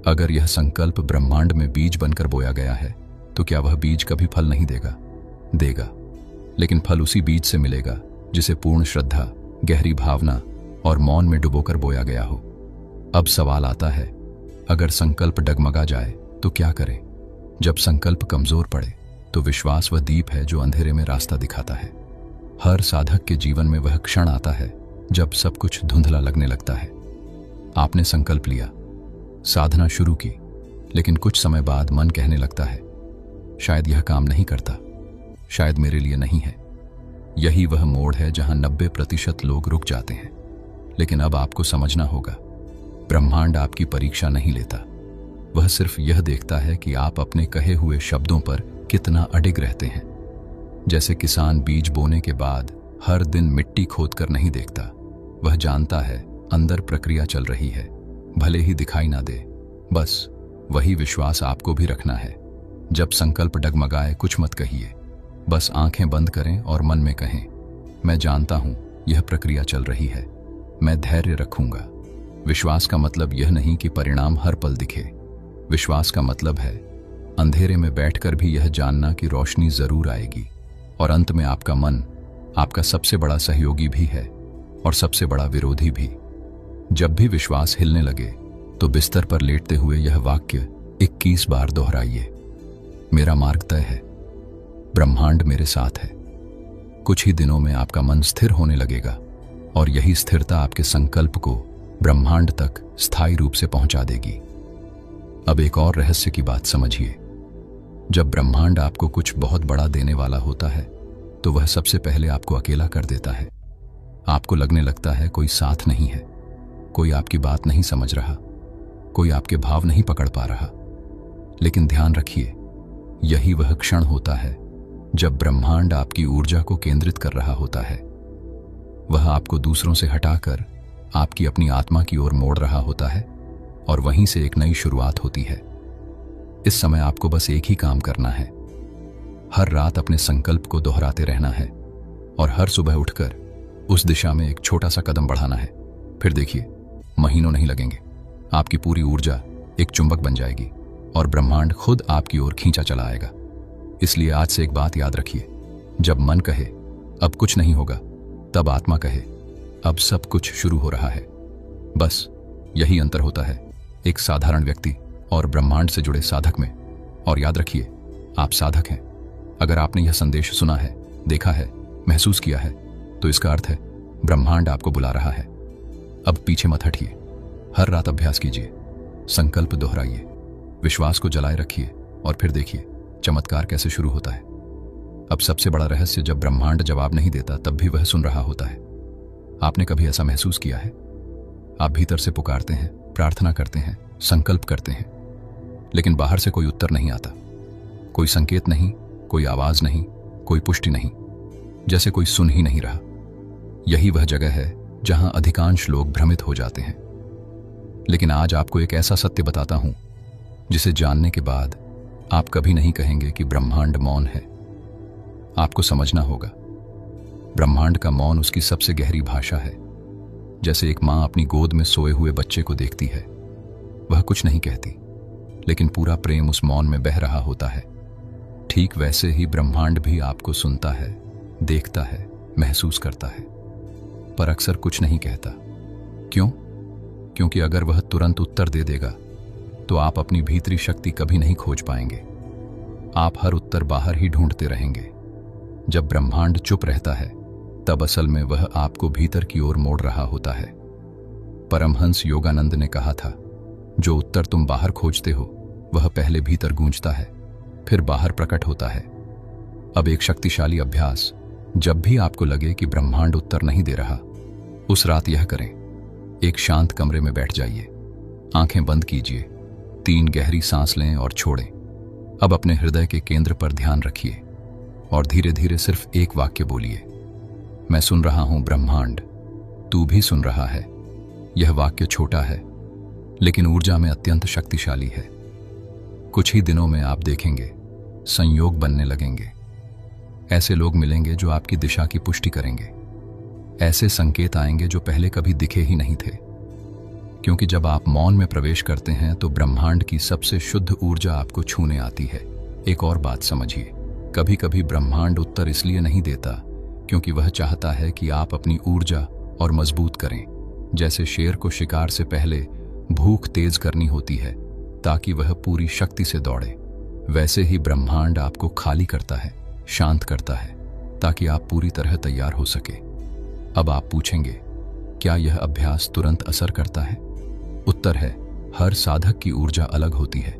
अगर यह संकल्प ब्रह्मांड में बीज बनकर बोया गया है, तो क्या वह बीज कभी फल नहीं देगा? देगा, लेकिन फल उसी बीज से मिलेगा जिसे पूर्ण श्रद्धा, गहरी भावना और मौन में डुबोकर बोया गया हो। अब सवाल आता है, अगर संकल्प डगमगा जाए तो क्या करें? जब संकल्प कमजोर पड़े तो विश्वास वह दीप है जो अंधेरे में रास्ता दिखाता है। हर साधक के जीवन में वह क्षण आता है जब सब कुछ धुंधला लगने लगता है। आपने संकल्प लिया, साधना शुरू की, लेकिन कुछ समय बाद मन कहने लगता है, शायद यह काम नहीं करता, शायद मेरे लिए नहीं है। यही वह मोड़ है जहां 90% लोग रुक जाते हैं। लेकिन अब आपको समझना होगा, ब्रह्मांड आपकी परीक्षा नहीं लेता। वह सिर्फ यह देखता है कि आप अपने कहे हुए शब्दों पर कितना अडिग रहते हैं। जैसे किसान बीज बोने के बाद हर दिन मिट्टी खोदकर नहीं देखता, वह जानता है अंदर प्रक्रिया चल रही है, भले ही दिखाई ना दे। बस वही विश्वास आपको भी रखना है। जब संकल्प डगमगाए, कुछ मत कहिए, बस आंखें बंद करें और मन में कहें, मैं जानता हूं यह प्रक्रिया चल रही है, मैं धैर्य रखूंगा। विश्वास का मतलब यह नहीं कि परिणाम हर पल दिखे। विश्वास का मतलब है अंधेरे में बैठकर भी यह जानना कि रोशनी जरूर आएगी। और अंत में आपका मन आपका सबसे बड़ा सहयोगी भी है और सबसे बड़ा विरोधी भी। जब भी विश्वास हिलने लगे तो बिस्तर पर लेटते हुए यह वाक्य 21 बार दोहराइए, मेरा मार्ग तय है, ब्रह्मांड मेरे साथ है। कुछ ही दिनों में आपका मन स्थिर होने लगेगा और यही स्थिरता आपके संकल्प को ब्रह्मांड तक स्थायी रूप से पहुंचा देगी। अब एक और रहस्य की बात समझिए। जब ब्रह्मांड आपको कुछ बहुत बड़ा देने वाला होता है, तो वह सबसे पहले आपको अकेला कर देता है। आपको लगने लगता है कोई साथ नहीं है, कोई आपकी बात नहीं समझ रहा, कोई आपके भाव नहीं पकड़ पा रहा। लेकिन ध्यान रखिए, यही वह क्षण होता है जब ब्रह्मांड आपकी ऊर्जा को केंद्रित कर रहा होता है। वह आपको दूसरों से हटाकर आपकी अपनी आत्मा की ओर मोड़ रहा होता है और वहीं से एक नई शुरुआत होती है। इस समय आपको बस एक ही काम करना है, हर रात अपने संकल्प को दोहराते रहना है और हर सुबह उठकर उस दिशा में एक छोटा सा कदम बढ़ाना है। फिर देखिए, महीनों नहीं लगेंगे, आपकी पूरी ऊर्जा एक चुंबक बन जाएगी और ब्रह्मांड खुद आपकी ओर खींचा चला आएगा। इसलिए आज से एक बात याद रखिए, जब मन कहे अब कुछ नहीं होगा, तब आत्मा कहे अब सब कुछ शुरू हो रहा है। बस यही अंतर होता है एक साधारण व्यक्ति और ब्रह्मांड से जुड़े साधक में। और याद रखिए, आप साधक हैं। अगर आपने यह संदेश सुना है, देखा है, महसूस किया है, तो इसका अर्थ है ब्रह्मांड आपको बुला रहा है। अब पीछे मत हटिए, हर रात अभ्यास कीजिए, संकल्प दोहराइए, विश्वास को जलाए रखिए और फिर देखिए चमत्कार कैसे शुरू होता है। अब सबसे बड़ा रहस्य, जब ब्रह्मांड जवाब नहीं देता तब भी वह सुन रहा होता है। आपने कभी ऐसा महसूस किया है? आप भीतर से पुकारते हैं, प्रार्थना करते हैं, संकल्प करते हैं, लेकिन बाहर से कोई उत्तर नहीं आता, कोई संकेत नहीं, कोई आवाज नहीं, कोई पुष्टि नहीं, जैसे कोई सुन ही नहीं रहा। यही वह जगह है जहां अधिकांश लोग भ्रमित हो जाते हैं। लेकिन आज आपको एक ऐसा सत्य बताता हूं जिसे जानने के बाद आप कभी नहीं कहेंगे कि ब्रह्मांड मौन है। आपको समझना होगा, ब्रह्मांड का मौन उसकी सबसे गहरी भाषा है। जैसे एक मां अपनी गोद में सोए हुए बच्चे को देखती है, वह कुछ नहीं कहती, लेकिन पूरा प्रेम उस मौन में बह रहा होता है। ठीक वैसे ही ब्रह्मांड भी आपको सुनता है, देखता है, महसूस करता है, पर अक्सर कुछ नहीं कहता। क्यों? क्योंकि अगर वह तुरंत उत्तर दे देगा तो आप अपनी भीतरी शक्ति कभी नहीं खोज पाएंगे। आप हर उत्तर बाहर ही ढूंढते रहेंगे। जब ब्रह्मांड चुप रहता है तब असल में वह आपको भीतर की ओर मोड़ रहा होता है। परमहंस योगानंद ने कहा था, जो उत्तर तुम बाहर खोजते हो वह पहले भीतर गूंजता है, फिर बाहर प्रकट होता है। अब एक शक्तिशाली अभ्यास, जब भी आपको लगे कि ब्रह्मांड उत्तर नहीं दे रहा, उस रात यह करें। एक शांत कमरे में बैठ जाइए, आंखें बंद कीजिए, 3 गहरी सांस लें और छोड़ें। अब अपने हृदय के केंद्र पर ध्यान रखिए और धीरे धीरे सिर्फ एक वाक्य बोलिए, मैं सुन रहा हूं ब्रह्मांड, तू भी सुन रहा है। यह वाक्य छोटा है लेकिन ऊर्जा में अत्यंत शक्तिशाली है। कुछ ही दिनों में आप देखेंगे संयोग बनने लगेंगे। ऐसे लोग मिलेंगे जो आपकी दिशा की पुष्टि करेंगे। ऐसे संकेत आएंगे जो पहले कभी दिखे ही नहीं थे। क्योंकि जब आप मौन में प्रवेश करते हैं तो ब्रह्मांड की सबसे शुद्ध ऊर्जा आपको छूने आती है। एक और बात समझिए, कभी कभी ब्रह्मांड उत्तर इसलिए नहीं देता क्योंकि वह चाहता है कि आप अपनी ऊर्जा और मजबूत करें। जैसे शेर को शिकार से पहले भूख तेज करनी होती है ताकि वह पूरी शक्ति से दौड़े, वैसे ही ब्रह्मांड आपको खाली करता है, शांत करता है, ताकि आप पूरी तरह तैयार हो सके। अब आप पूछेंगे, क्या यह अभ्यास तुरंत असर करता है? उत्तर है, हर साधक की ऊर्जा अलग होती है।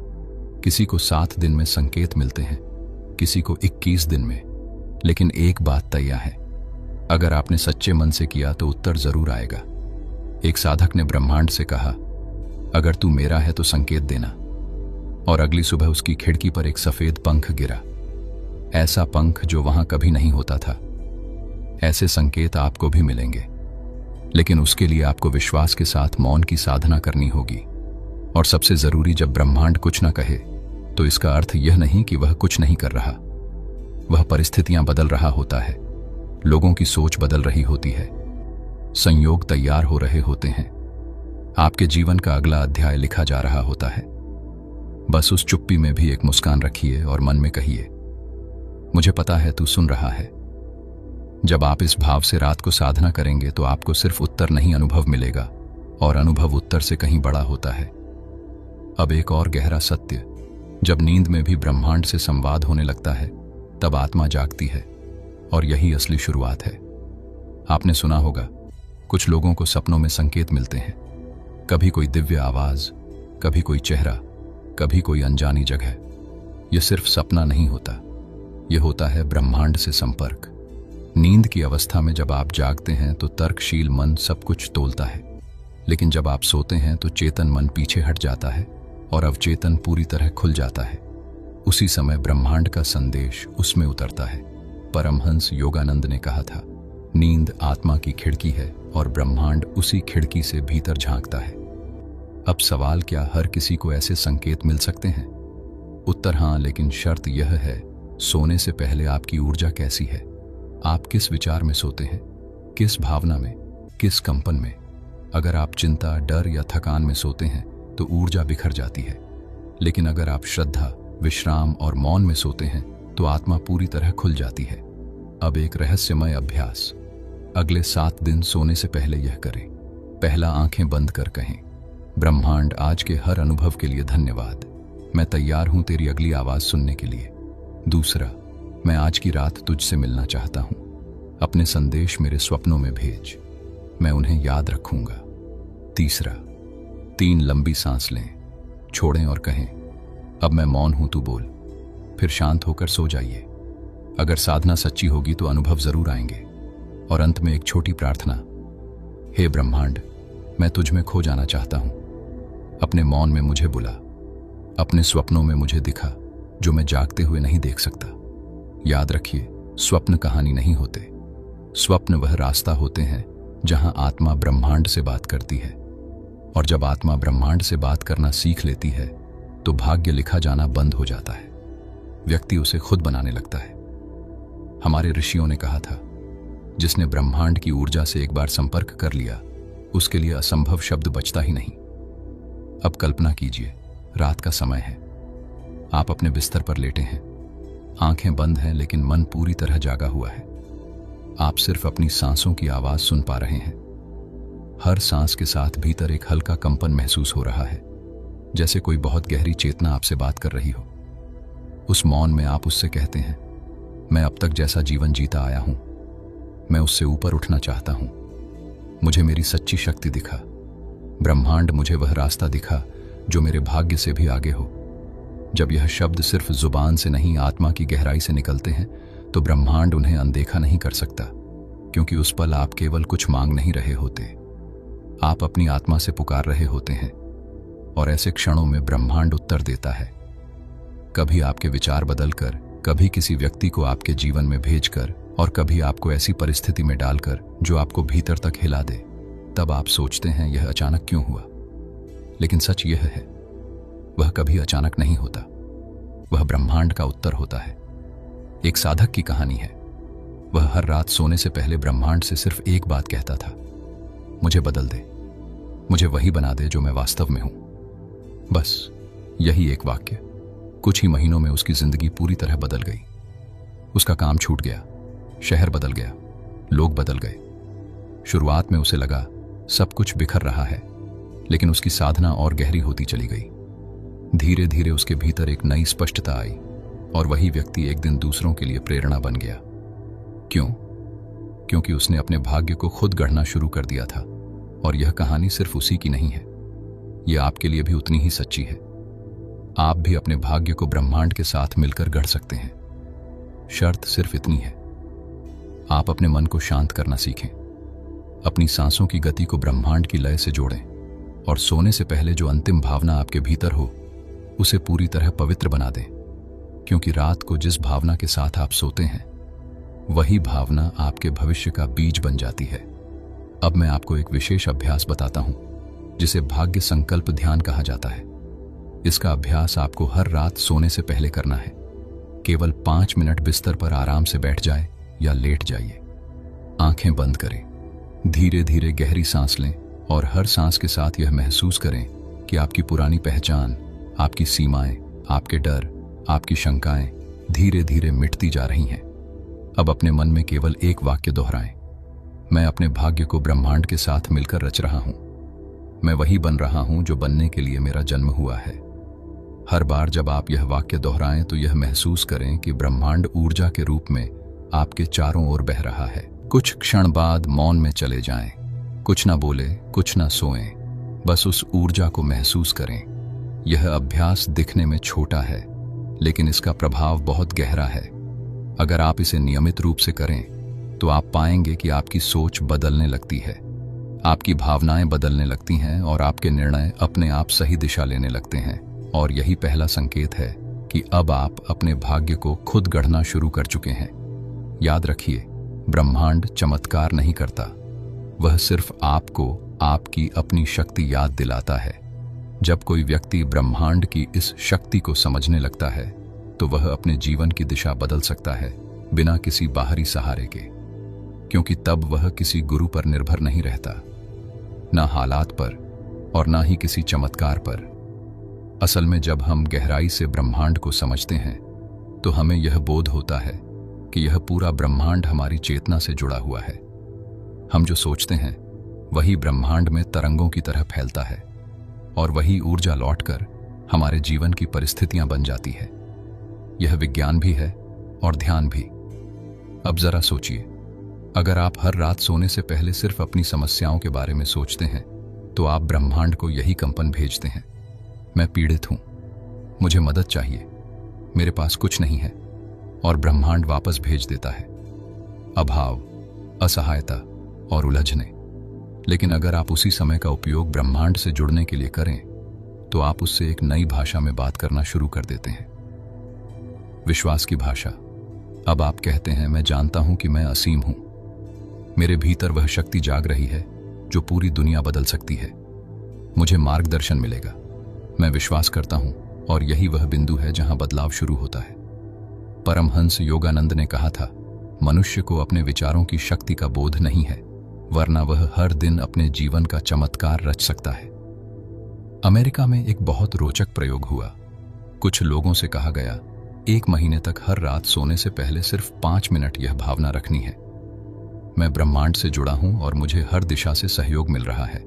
किसी को 7 दिन में संकेत मिलते हैं, किसी को 21 दिन में। लेकिन एक बात तय है, अगर आपने सच्चे मन से किया तो उत्तर जरूर आएगा। एक साधक ने ब्रह्मांड से कहा, अगर तू मेरा है तो संकेत देना। और अगली सुबह उसकी खिड़की पर एक सफेद पंख गिरा, ऐसा पंख जो वहां कभी नहीं होता था। ऐसे संकेत आपको भी मिलेंगे, लेकिन उसके लिए आपको विश्वास के साथ मौन की साधना करनी होगी। और सबसे जरूरी, जब ब्रह्मांड कुछ न कहे तो इसका अर्थ यह नहीं कि वह कुछ नहीं कर रहा। वह परिस्थितियां बदल रहा होता है, लोगों की सोच बदल रही होती है, संयोग तैयार हो रहे होते हैं, आपके जीवन का अगला अध्याय लिखा जा रहा होता है। बस उस चुप्पी में भी एक मुस्कान रखिए और मन में कहिए, मुझे पता है तू सुन रहा है। जब आप इस भाव से रात को साधना करेंगे तो आपको सिर्फ उत्तर नहीं, अनुभव मिलेगा, और अनुभव उत्तर से कहीं बड़ा होता है। अब एक और गहरा सत्य, जब नींद में भी ब्रह्मांड से संवाद होने लगता है तब आत्मा जागती है, और यही असली शुरुआत है। आपने सुना होगा, कुछ लोगों को सपनों में संकेत मिलते हैं, कभी कोई दिव्य आवाज, कभी कोई चेहरा, कभी कोई अनजानी जगह। यह सिर्फ सपना नहीं होता, यह होता है ब्रह्मांड से संपर्क। नींद की अवस्था में जब आप जागते हैं तो तर्कशील मन सब कुछ तोलता है, लेकिन जब आप सोते हैं तो चेतन मन पीछे हट जाता है और अवचेतन पूरी तरह खुल जाता है। उसी समय ब्रह्मांड का संदेश उसमें उतरता है। परमहंस योगानंद ने कहा था, नींद आत्मा की खिड़की है और ब्रह्मांड उसी खिड़की से भीतर झांकता है। अब सवाल, क्या हर किसी को ऐसे संकेत मिल सकते हैं? उत्तर हाँ, लेकिन शर्त यह है, सोने से पहले आपकी ऊर्जा कैसी है? आप किस विचार में सोते हैं, किस भावना में, किस कंपन में? अगर आप चिंता, डर या थकान में सोते हैं तो ऊर्जा बिखर जाती है, लेकिन अगर आप श्रद्धा, विश्राम और मौन में सोते हैं तो आत्मा पूरी तरह खुल जाती है। अब एक रहस्यमय अभ्यास, अगले 7 दिन सोने से पहले यह करें। पहला, आंखें बंद कर कहें, ब्रह्मांड आज के हर अनुभव के लिए धन्यवाद, मैं तैयार हूं तेरी अगली आवाज सुनने के लिए। दूसरा, मैं आज की रात तुझसे मिलना चाहता हूं, अपने संदेश मेरे स्वप्नों में भेज, मैं उन्हें याद रखूंगा। तीसरा, 3 लंबी सांस लें, छोड़ें और कहें, अब मैं मौन हूं, तू बोल। फिर शांत होकर सो जाइए। अगर साधना सच्ची होगी तो अनुभव जरूर आएंगे। और अंत में एक छोटी प्रार्थना, हे ब्रह्मांड, मैं तुझ में खो जाना चाहता हूं, अपने मौन में मुझे बुला, अपने स्वप्नों में मुझे दिखा जो मैं जागते हुए नहीं देख सकता। याद रखिए, स्वप्न कहानी नहीं होते, स्वप्न वह रास्ता होते हैं जहां आत्मा ब्रह्मांड से बात करती है, और जब आत्मा ब्रह्मांड से बात करना सीख लेती है तो भाग्य लिखा जाना बंद हो जाता है। व्यक्ति उसे खुद बनाने लगता है। हमारे ऋषियों ने कहा था, जिसने ब्रह्मांड की ऊर्जा से एक बार संपर्क कर लिया उसके लिए असंभव शब्द बचता ही नहीं। अब कल्पना कीजिए, रात का समय है, आप अपने बिस्तर पर लेटे हैं, आंखें बंद हैं लेकिन मन पूरी तरह जागा हुआ है। आप सिर्फ अपनी सांसों की आवाज सुन पा रहे हैं। हर सांस के साथ भीतर एक हल्का कंपन महसूस हो रहा है, जैसे कोई बहुत गहरी चेतना आपसे बात कर रही हो। उस मौन में आप उससे कहते हैं, मैं अब तक जैसा जीवन जीता आया हूं, मैं उससे ऊपर उठना चाहता हूं। मुझे मेरी सच्ची शक्ति दिखा। ब्रह्मांड मुझे वह रास्ता दिखा जो मेरे भाग्य से भी आगे हो। जब यह शब्द सिर्फ जुबान से नहीं आत्मा की गहराई से निकलते हैं तो ब्रह्मांड उन्हें अनदेखा नहीं कर सकता, क्योंकि उस पल आप केवल कुछ मांग नहीं रहे होते, आप अपनी आत्मा से पुकार रहे होते हैं। और ऐसे क्षणों में ब्रह्मांड उत्तर देता है, कभी आपके विचार बदलकर, कभी किसी व्यक्ति को आपके जीवन में भेजकर, और कभी आपको ऐसी परिस्थिति में डालकर जो आपको भीतर तक हिला दे। तब आप सोचते हैं यह अचानक क्यों हुआ, लेकिन सच यह है, वह कभी अचानक नहीं होता, वह ब्रह्मांड का उत्तर होता है। एक साधक की कहानी है। वह हर रात सोने से पहले ब्रह्मांड से सिर्फ एक बात कहता था, मुझे बदल दे, मुझे वही बना दे जो मैं वास्तव में हूं। बस यही एक वाक्य कुछ ही महीनों में उसकी जिंदगी पूरी तरह बदल गई। उसका काम छूट गया, शहर बदल गया, लोग बदल गए। शुरुआत में उसे लगा सब कुछ बिखर रहा है, लेकिन उसकी साधना और गहरी होती चली गई। धीरे धीरे उसके भीतर एक नई स्पष्टता आई, और वही व्यक्ति एक दिन दूसरों के लिए प्रेरणा बन गया। क्यों? क्योंकि उसने अपने भाग्य को खुद गढ़ना शुरू कर दिया था। और यह कहानी सिर्फ उसी की नहीं है, यह आपके लिए भी उतनी ही सच्ची है। आप भी अपने भाग्य को ब्रह्मांड के साथ मिलकर गढ़ सकते हैं। शर्त सिर्फ इतनी है, आप अपने मन को शांत करना सीखें, अपनी सांसों की गति को ब्रह्मांड की लय से जोड़ें, और सोने से पहले जो अंतिम भावना आपके भीतर हो उसे पूरी तरह पवित्र बना दें, क्योंकि रात को जिस भावना के साथ आप सोते हैं वही भावना आपके भविष्य का बीज बन जाती है। अब मैं आपको एक विशेष अभ्यास बताता हूं, जिसे भाग्य संकल्प ध्यान कहा जाता है। इसका अभ्यास आपको हर रात सोने से पहले करना है। केवल 5 मिनट बिस्तर पर आराम से बैठ जाए या लेट जाइए, आंखें बंद करें, धीरे धीरे गहरी सांस लें, और हर सांस के साथ यह महसूस करें कि आपकी पुरानी पहचान, आपकी सीमाएं, आपके डर, आपकी शंकाएं धीरे धीरे मिटती जा रही हैं। अब अपने मन में केवल एक वाक्य दोहराएं, मैं अपने भाग्य को ब्रह्मांड के साथ मिलकर रच रहा हूं, मैं वही बन रहा हूं जो बनने के लिए मेरा जन्म हुआ है। हर बार जब आप यह वाक्य दोहराएं तो यह महसूस करें कि ब्रह्मांड ऊर्जा के रूप में आपके चारों ओर बह रहा है। कुछ क्षण बाद मौन में चले जाएं, कुछ ना बोले, कुछ ना सोएं, बस उस ऊर्जा को महसूस करें। यह अभ्यास दिखने में छोटा है, लेकिन इसका प्रभाव बहुत गहरा है। अगर आप इसे नियमित रूप से करें तो आप पाएंगे कि आपकी सोच बदलने लगती है, आपकी भावनाएं बदलने लगती हैं, और आपके निर्णय अपने आप सही दिशा लेने लगते हैं। और यही पहला संकेत है कि अब आप अपने भाग्य को खुद गढ़ना शुरू कर चुके हैं। याद रखिए, ब्रह्मांड चमत्कार नहीं करता, वह सिर्फ आपको आपकी अपनी शक्ति याद दिलाता है। जब कोई व्यक्ति ब्रह्मांड की इस शक्ति को समझने लगता है तो वह अपने जीवन की दिशा बदल सकता है, बिना किसी बाहरी सहारे के, क्योंकि तब वह किसी गुरु पर निर्भर नहीं रहता, ना हालात पर और ना ही किसी चमत्कार पर। असल में जब हम गहराई से ब्रह्मांड को समझते हैं तो हमें यह बोध होता है कि यह पूरा ब्रह्मांड हमारी चेतना से जुड़ा हुआ है। हम जो सोचते हैं वही ब्रह्मांड में तरंगों की तरह फैलता है, और वही ऊर्जा लौटकर हमारे जीवन की परिस्थितियां बन जाती है। यह विज्ञान भी है और ध्यान भी। अब जरा सोचिए, अगर आप हर रात सोने से पहले सिर्फ अपनी समस्याओं के बारे में सोचते हैं तो आप ब्रह्मांड को यही कंपन भेजते हैं, मैं पीड़ित हूं, मुझे मदद चाहिए, मेरे पास कुछ नहीं है। और ब्रह्मांड वापस भेज देता है अभाव, असहायता और उलझने। लेकिन अगर आप उसी समय का उपयोग ब्रह्मांड से जुड़ने के लिए करें तो आप उससे एक नई भाषा में बात करना शुरू कर देते हैं, विश्वास की भाषा। अब आप कहते हैं, मैं जानता हूं कि मैं असीम हूं, मेरे भीतर वह शक्ति जाग रही है जो पूरी दुनिया बदल सकती है। मुझे मार्गदर्शन मिलेगा। मैं विश्वास करता हूं और यही वह बिंदु है जहां बदलाव शुरू होता है। परमहंस योगानंद ने कहा था, मनुष्य को अपने विचारों की शक्ति का बोध नहीं है, वरना वह हर दिन अपने जीवन का चमत्कार रच सकता है। अमेरिका में एक बहुत रोचक प्रयोग हुआ। कुछ लोगों से कहा गया, 1 महीने तक हर रात सोने से पहले सिर्फ 5 मिनट यह भावना रखनी है, मैं ब्रह्मांड से जुड़ा हूं और मुझे हर दिशा से सहयोग मिल रहा है।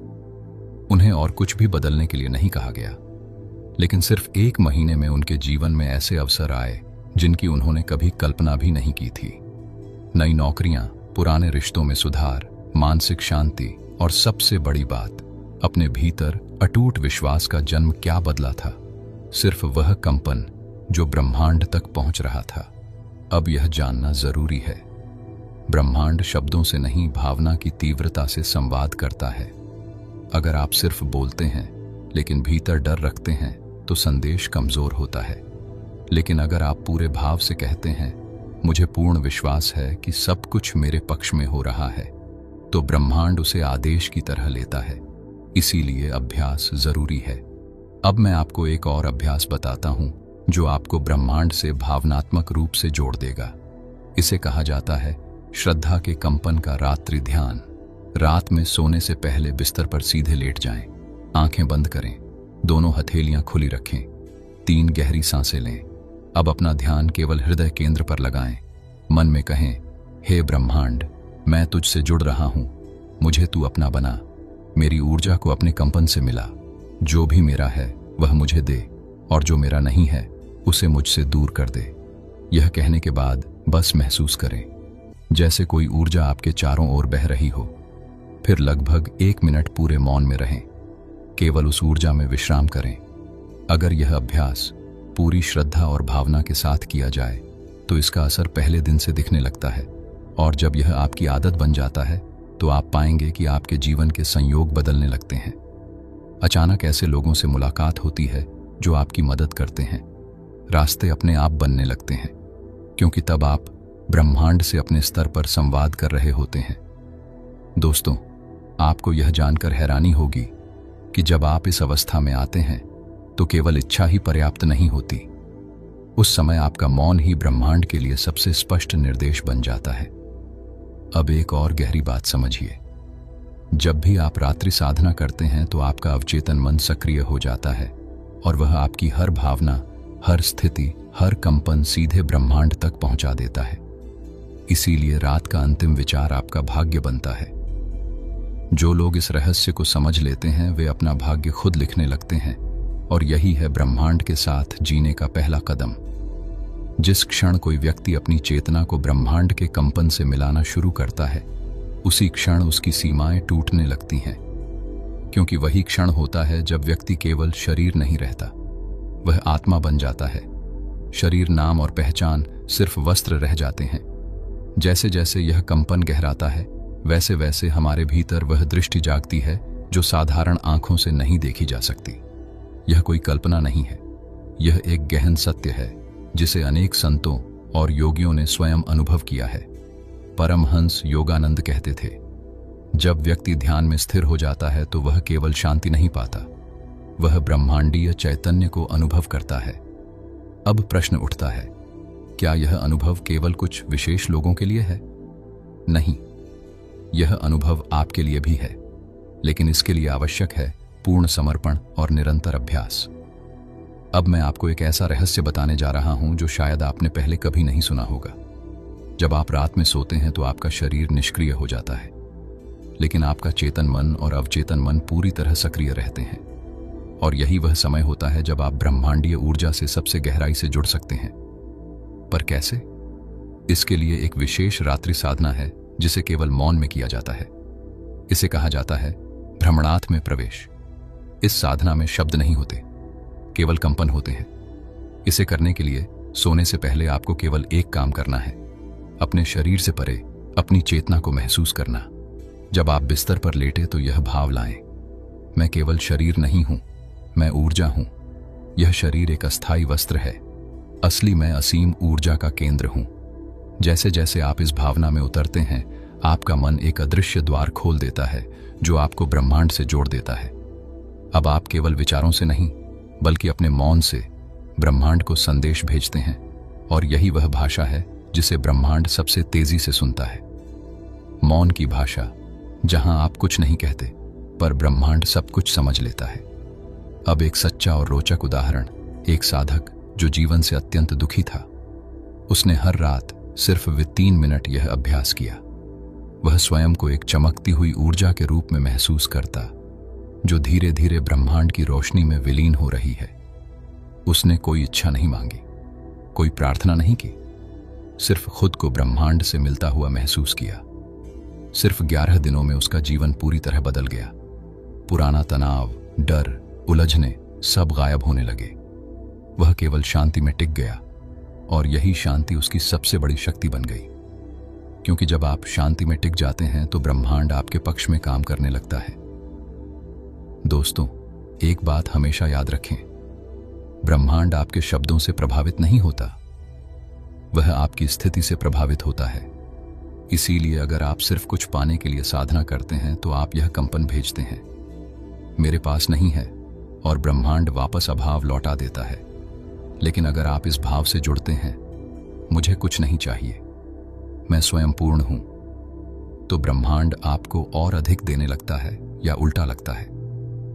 उन्हें और कुछ भी बदलने के लिए नहीं कहा गया, लेकिन सिर्फ 1 महीने में उनके जीवन में ऐसे अवसर आए जिनकी उन्होंने कभी कल्पना भी नहीं की थी। नई नौकरियां, पुराने रिश्तों में सुधार, मानसिक शांति और सबसे बड़ी बात, अपने भीतर अटूट विश्वास का जन्म। क्या बदला था? सिर्फ वह कंपन जो ब्रह्मांड तक पहुंच रहा था। अब यह जानना जरूरी है, ब्रह्मांड शब्दों से नहीं, भावना की तीव्रता से संवाद करता है। अगर आप सिर्फ बोलते हैं लेकिन भीतर डर रखते हैं तो संदेश कमजोर होता है। लेकिन अगर आप पूरे भाव से कहते हैं, मुझे पूर्ण विश्वास है कि सब कुछ मेरे पक्ष में हो रहा है, तो ब्रह्मांड उसे आदेश की तरह लेता है। इसीलिए अभ्यास जरूरी है। अब मैं आपको एक और अभ्यास बताता हूं जो आपको ब्रह्मांड से भावनात्मक रूप से जोड़ देगा। इसे कहा जाता है श्रद्धा के कंपन का रात्रि ध्यान। रात में सोने से पहले बिस्तर पर सीधे लेट जाएं, आंखें बंद करें, दोनों हथेलियां खुली रखें, 3 गहरी सांसें लें। अब अपना ध्यान केवल हृदय केंद्र पर लगाएं। मन में कहें, हे ब्रह्मांड, मैं तुझसे जुड़ रहा हूं, मुझे तू अपना बना, मेरी ऊर्जा को अपने कंपन से मिला। जो भी मेरा है वह मुझे दे और जो मेरा नहीं है उसे मुझसे दूर कर दे। यह कहने के बाद बस महसूस करें जैसे कोई ऊर्जा आपके चारों ओर बह रही हो। फिर लगभग 1 मिनट पूरे मौन में रहें, केवल उस ऊर्जा में विश्राम करें। अगर यह अभ्यास पूरी श्रद्धा और भावना के साथ किया जाए तो इसका असर पहले दिन से दिखने लगता है, और जब यह आपकी आदत बन जाता है तो आप पाएंगे कि आपके जीवन के संयोग बदलने लगते हैं। अचानक ऐसे लोगों से मुलाकात होती है जो आपकी मदद करते हैं, रास्ते अपने आप बनने लगते हैं, क्योंकि तब आप ब्रह्मांड से अपने स्तर पर संवाद कर रहे होते हैं। दोस्तों, आपको यह जानकर हैरानी होगी कि जब आप इस अवस्था में आते हैं तो केवल इच्छा ही पर्याप्त नहीं होती। उस समय आपका मौन ही ब्रह्मांड के लिए सबसे स्पष्ट निर्देश बन जाता है। अब एक और गहरी बात समझिए, जब भी आप रात्रि साधना करते हैं तो आपका अवचेतन मन सक्रिय हो जाता है और वह आपकी हर भावना, हर स्थिति, हर कंपन सीधे ब्रह्मांड तक पहुंचा देता है। इसीलिए रात का अंतिम विचार आपका भाग्य बनता है। जो लोग इस रहस्य को समझ लेते हैं वे अपना भाग्य खुद लिखने लगते हैं, और यही है ब्रह्मांड के साथ जीने का पहला कदम। जिस क्षण कोई व्यक्ति अपनी चेतना को ब्रह्मांड के कंपन से मिलाना शुरू करता है, उसी क्षण उसकी सीमाएं टूटने लगती हैं, क्योंकि वही क्षण होता है जब व्यक्ति केवल शरीर नहीं रहता, वह आत्मा बन जाता है। शरीर, नाम और पहचान सिर्फ वस्त्र रह जाते हैं। जैसे जैसे यह कंपन गहराता है वैसे वैसे हमारे भीतर वह दृष्टि जागती है जो साधारण आंखों से नहीं देखी जा सकती। यह कोई कल्पना नहीं है, यह एक गहन सत्य है जिसे अनेक संतों और योगियों ने स्वयं अनुभव किया है। परमहंस योगानंद कहते थे, जब व्यक्ति ध्यान में स्थिर हो जाता है तो वह केवल शांति नहीं पाता, वह ब्रह्मांडीय चैतन्य को अनुभव करता है। अब प्रश्न उठता है, क्या यह अनुभव केवल कुछ विशेष लोगों के लिए है? नहीं, यह अनुभव आपके लिए भी है, लेकिन इसके लिए आवश्यक है पूर्ण समर्पण और निरंतर अभ्यास। अब मैं आपको एक ऐसा रहस्य बताने जा रहा हूं जो शायद आपने पहले कभी नहीं सुना होगा। जब आप रात में सोते हैं तो आपका शरीर निष्क्रिय हो जाता है, लेकिन आपका चेतन मन और अवचेतन मन पूरी तरह सक्रिय रहते हैं। और यही वह समय होता है जब आप ब्रह्मांडीय ऊर्जा से सबसे गहराई से जुड़ सकते हैं। पर कैसे? इसके लिए एक विशेष रात्रि साधना है जिसे केवल मौन में किया जाता है। इसे कहा जाता है भ्रमणार्थ में प्रवेश। इस साधना में शब्द नहीं होते, केवल कंपन होते हैं। इसे करने के लिए सोने से पहले आपको केवल एक काम करना है, अपने शरीर से परे अपनी चेतना को महसूस करना। जब आप बिस्तर पर लेटे तो यह भाव लाएं, मैं केवल शरीर नहीं हूं, मैं ऊर्जा हूं। यह शरीर एक अस्थायी वस्त्र है, असली मैं असीम ऊर्जा का केंद्र हूं। जैसे जैसे आप इस भावना में उतरते हैं, आपका मन एक अदृश्य द्वार खोल देता है जो आपको ब्रह्मांड से जोड़ देता है। अब आप केवल विचारों से नहीं बल्कि अपने मौन से ब्रह्मांड को संदेश भेजते हैं, और यही वह भाषा है जिसे ब्रह्मांड सबसे तेजी से सुनता है। मौन की भाषा, जहां आप कुछ नहीं कहते पर ब्रह्मांड सब कुछ समझ लेता है। अब एक सच्चा और रोचक उदाहरण। एक साधक जो जीवन से अत्यंत दुखी था, उसने हर रात सिर्फ 3 मिनट यह अभ्यास किया। वह स्वयं को एक चमकती हुई ऊर्जा के रूप में महसूस करता, जो धीरे धीरे ब्रह्मांड की रोशनी में विलीन हो रही है। उसने कोई इच्छा नहीं मांगी, कोई प्रार्थना नहीं की, सिर्फ खुद को ब्रह्मांड से मिलता हुआ महसूस किया। सिर्फ 11 दिनों में उसका जीवन पूरी तरह बदल गया। पुराना तनाव, डर, उलझने सब गायब होने लगे। वह केवल शांति में टिक गया, और यही शांति उसकी सबसे बड़ी शक्ति बन गई। क्योंकि जब आप शांति में टिक जाते हैं तो ब्रह्मांड आपके पक्ष में काम करने लगता है। दोस्तों, एक बात हमेशा याद रखें, ब्रह्मांड आपके शब्दों से प्रभावित नहीं होता, वह आपकी स्थिति से प्रभावित होता है। इसीलिए अगर आप सिर्फ कुछ पाने के लिए साधना करते हैं तो आप यह कंपन भेजते हैं, मेरे पास नहीं है, और ब्रह्मांड वापस अभाव लौटा देता है। लेकिन अगर आप इस भाव से जुड़ते हैं, मुझे कुछ नहीं चाहिए, मैं स्वयं पूर्ण हूं, तो ब्रह्मांड आपको और अधिक देने लगता है या उल्टा लगता है।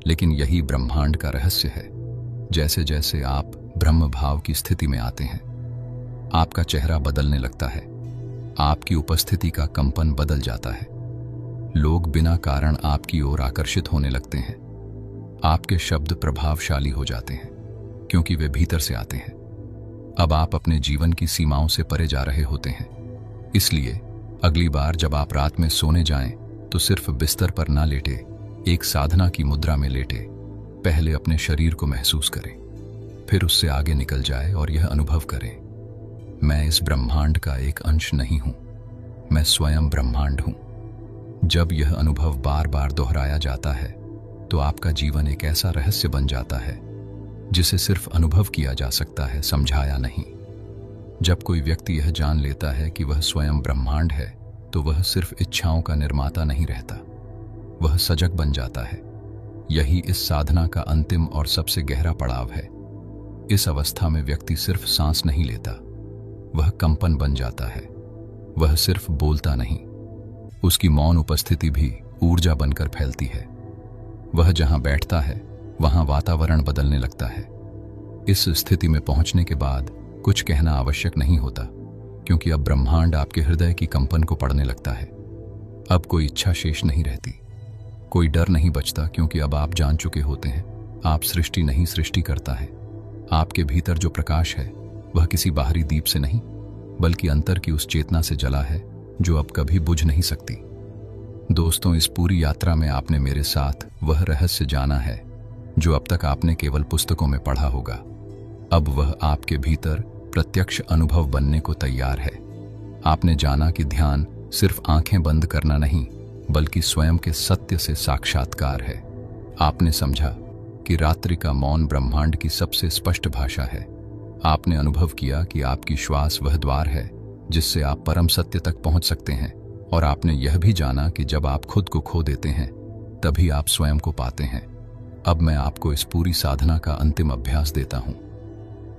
लेकिन यही ब्रह्मांड का रहस्य है। जैसे जैसे आप ब्रह्म भाव की स्थिति में आते हैं, आपका चेहरा बदलने लगता है, आपकी उपस्थिति का कंपन बदल जाता है। लोग बिना कारण आपकी ओर आकर्षित होने लगते हैं। आपके शब्द प्रभावशाली हो जाते हैं क्योंकि वे भीतर से आते हैं। अब आप अपने जीवन की सीमाओं से परे जा रहे होते हैं। इसलिए अगली बार जब आप रात में सोने जाएं तो सिर्फ बिस्तर पर ना लेटे, एक साधना की मुद्रा में लेटे पहले अपने शरीर को महसूस करें, फिर उससे आगे निकल जाए और यह अनुभव करें, मैं इस ब्रह्मांड का एक अंश नहीं हूं, मैं स्वयं ब्रह्मांड हूं। जब यह अनुभव बार बार दोहराया जाता है तो आपका जीवन एक ऐसा रहस्य बन जाता है जिसे सिर्फ अनुभव किया जा सकता है, समझाया नहीं। जब कोई व्यक्ति यह जान लेता है कि वह स्वयं ब्रह्मांड है तो वह सिर्फ इच्छाओं का निर्माता नहीं रहता, वह सजग बन जाता है। यही इस साधना का अंतिम और सबसे गहरा पड़ाव है। इस अवस्था में व्यक्ति सिर्फ सांस नहीं लेता, वह कंपन बन जाता है। वह सिर्फ बोलता नहीं, उसकी मौन उपस्थिति भी ऊर्जा बनकर फैलती है। वह जहां बैठता है वहां वातावरण बदलने लगता है। इस स्थिति में पहुंचने के बाद कुछ कहना आवश्यक नहीं होता, क्योंकि अब ब्रह्मांड आपके हृदय की कंपन को पढ़ने लगता है। अब कोई इच्छा शेष नहीं रहती, कोई डर नहीं बचता, क्योंकि अब आप जान चुके होते हैं आप सृष्टि नहीं, सृष्टि करता है। आपके भीतर जो प्रकाश है वह किसी बाहरी दीप से नहीं बल्कि अंतर की उस चेतना से जला है जो अब कभी बुझ नहीं सकती। दोस्तों, इस पूरी यात्रा में आपने मेरे साथ वह रहस्य जाना है जो अब तक आपने केवल पुस्तकों में पढ़ा होगा। अब वह आपके भीतर प्रत्यक्ष अनुभव बनने को तैयार है। आपने जाना कि ध्यान सिर्फ आंखें बंद करना नहीं बल्कि स्वयं के सत्य से साक्षात्कार है। आपने समझा कि रात्रि का मौन ब्रह्मांड की सबसे स्पष्ट भाषा है। आपने अनुभव किया कि आपकी श्वास वह द्वार है जिससे आप परम सत्य तक पहुंच सकते हैं, और आपने यह भी जाना कि जब आप खुद को खो देते हैं तभी आप स्वयं को पाते हैं। अब मैं आपको इस पूरी साधना का अंतिम अभ्यास देता हूं।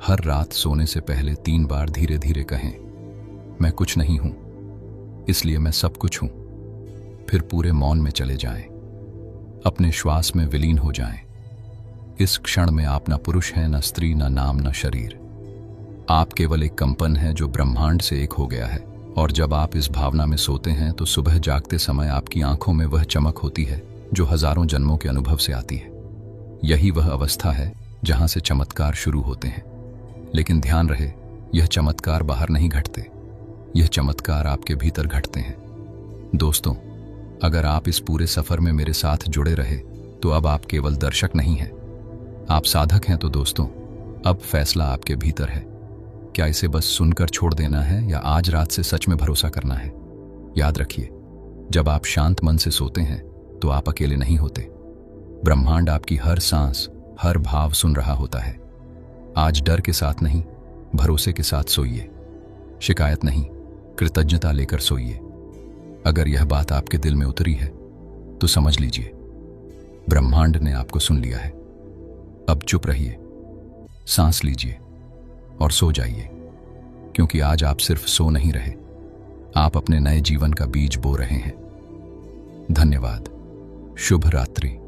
हर रात सोने से पहले 3 बार धीरे धीरे कहें, मैं कुछ नहीं हूं, इसलिए मैं सब कुछ हूं। फिर पूरे मौन में चले जाएं, अपने श्वास में विलीन हो जाएं। इस क्षण में आप न पुरुष हैं, न स्त्री, न नाम, न शरीर। आप केवल एक कंपन है जो ब्रह्मांड से एक हो गया है। और जब आप इस भावना में सोते हैं तो सुबह जागते समय आपकी आंखों में वह चमक होती है जो हजारों जन्मों के अनुभव से आती है। यही वह अवस्था है जहां से चमत्कार शुरू होते हैं। लेकिन ध्यान रहे, यह चमत्कार बाहर नहीं घटते, यह चमत्कार आपके भीतर घटते हैं। दोस्तों, अगर आप इस पूरे सफर में मेरे साथ जुड़े रहे तो अब आप केवल दर्शक नहीं हैं, आप साधक हैं। तो दोस्तों, अब फैसला आपके भीतर है। क्या इसे बस सुनकर छोड़ देना है या आज रात से सच में भरोसा करना है? याद रखिए, जब आप शांत मन से सोते हैं तो आप अकेले नहीं होते। ब्रह्मांड आपकी हर सांस, हर भाव सुन रहा होता है। आज डर के साथ नहीं, भरोसे के साथ सोइए। शिकायत नहीं, कृतज्ञता लेकर सोइए। अगर यह बात आपके दिल में उतरी है तो समझ लीजिए ब्रह्मांड ने आपको सुन लिया है। अब चुप रहिए, सांस लीजिए और सो जाइए, क्योंकि आज आप सिर्फ सो नहीं रहे, आप अपने नए जीवन का बीज बो रहे हैं। धन्यवाद। शुभ रात्रि।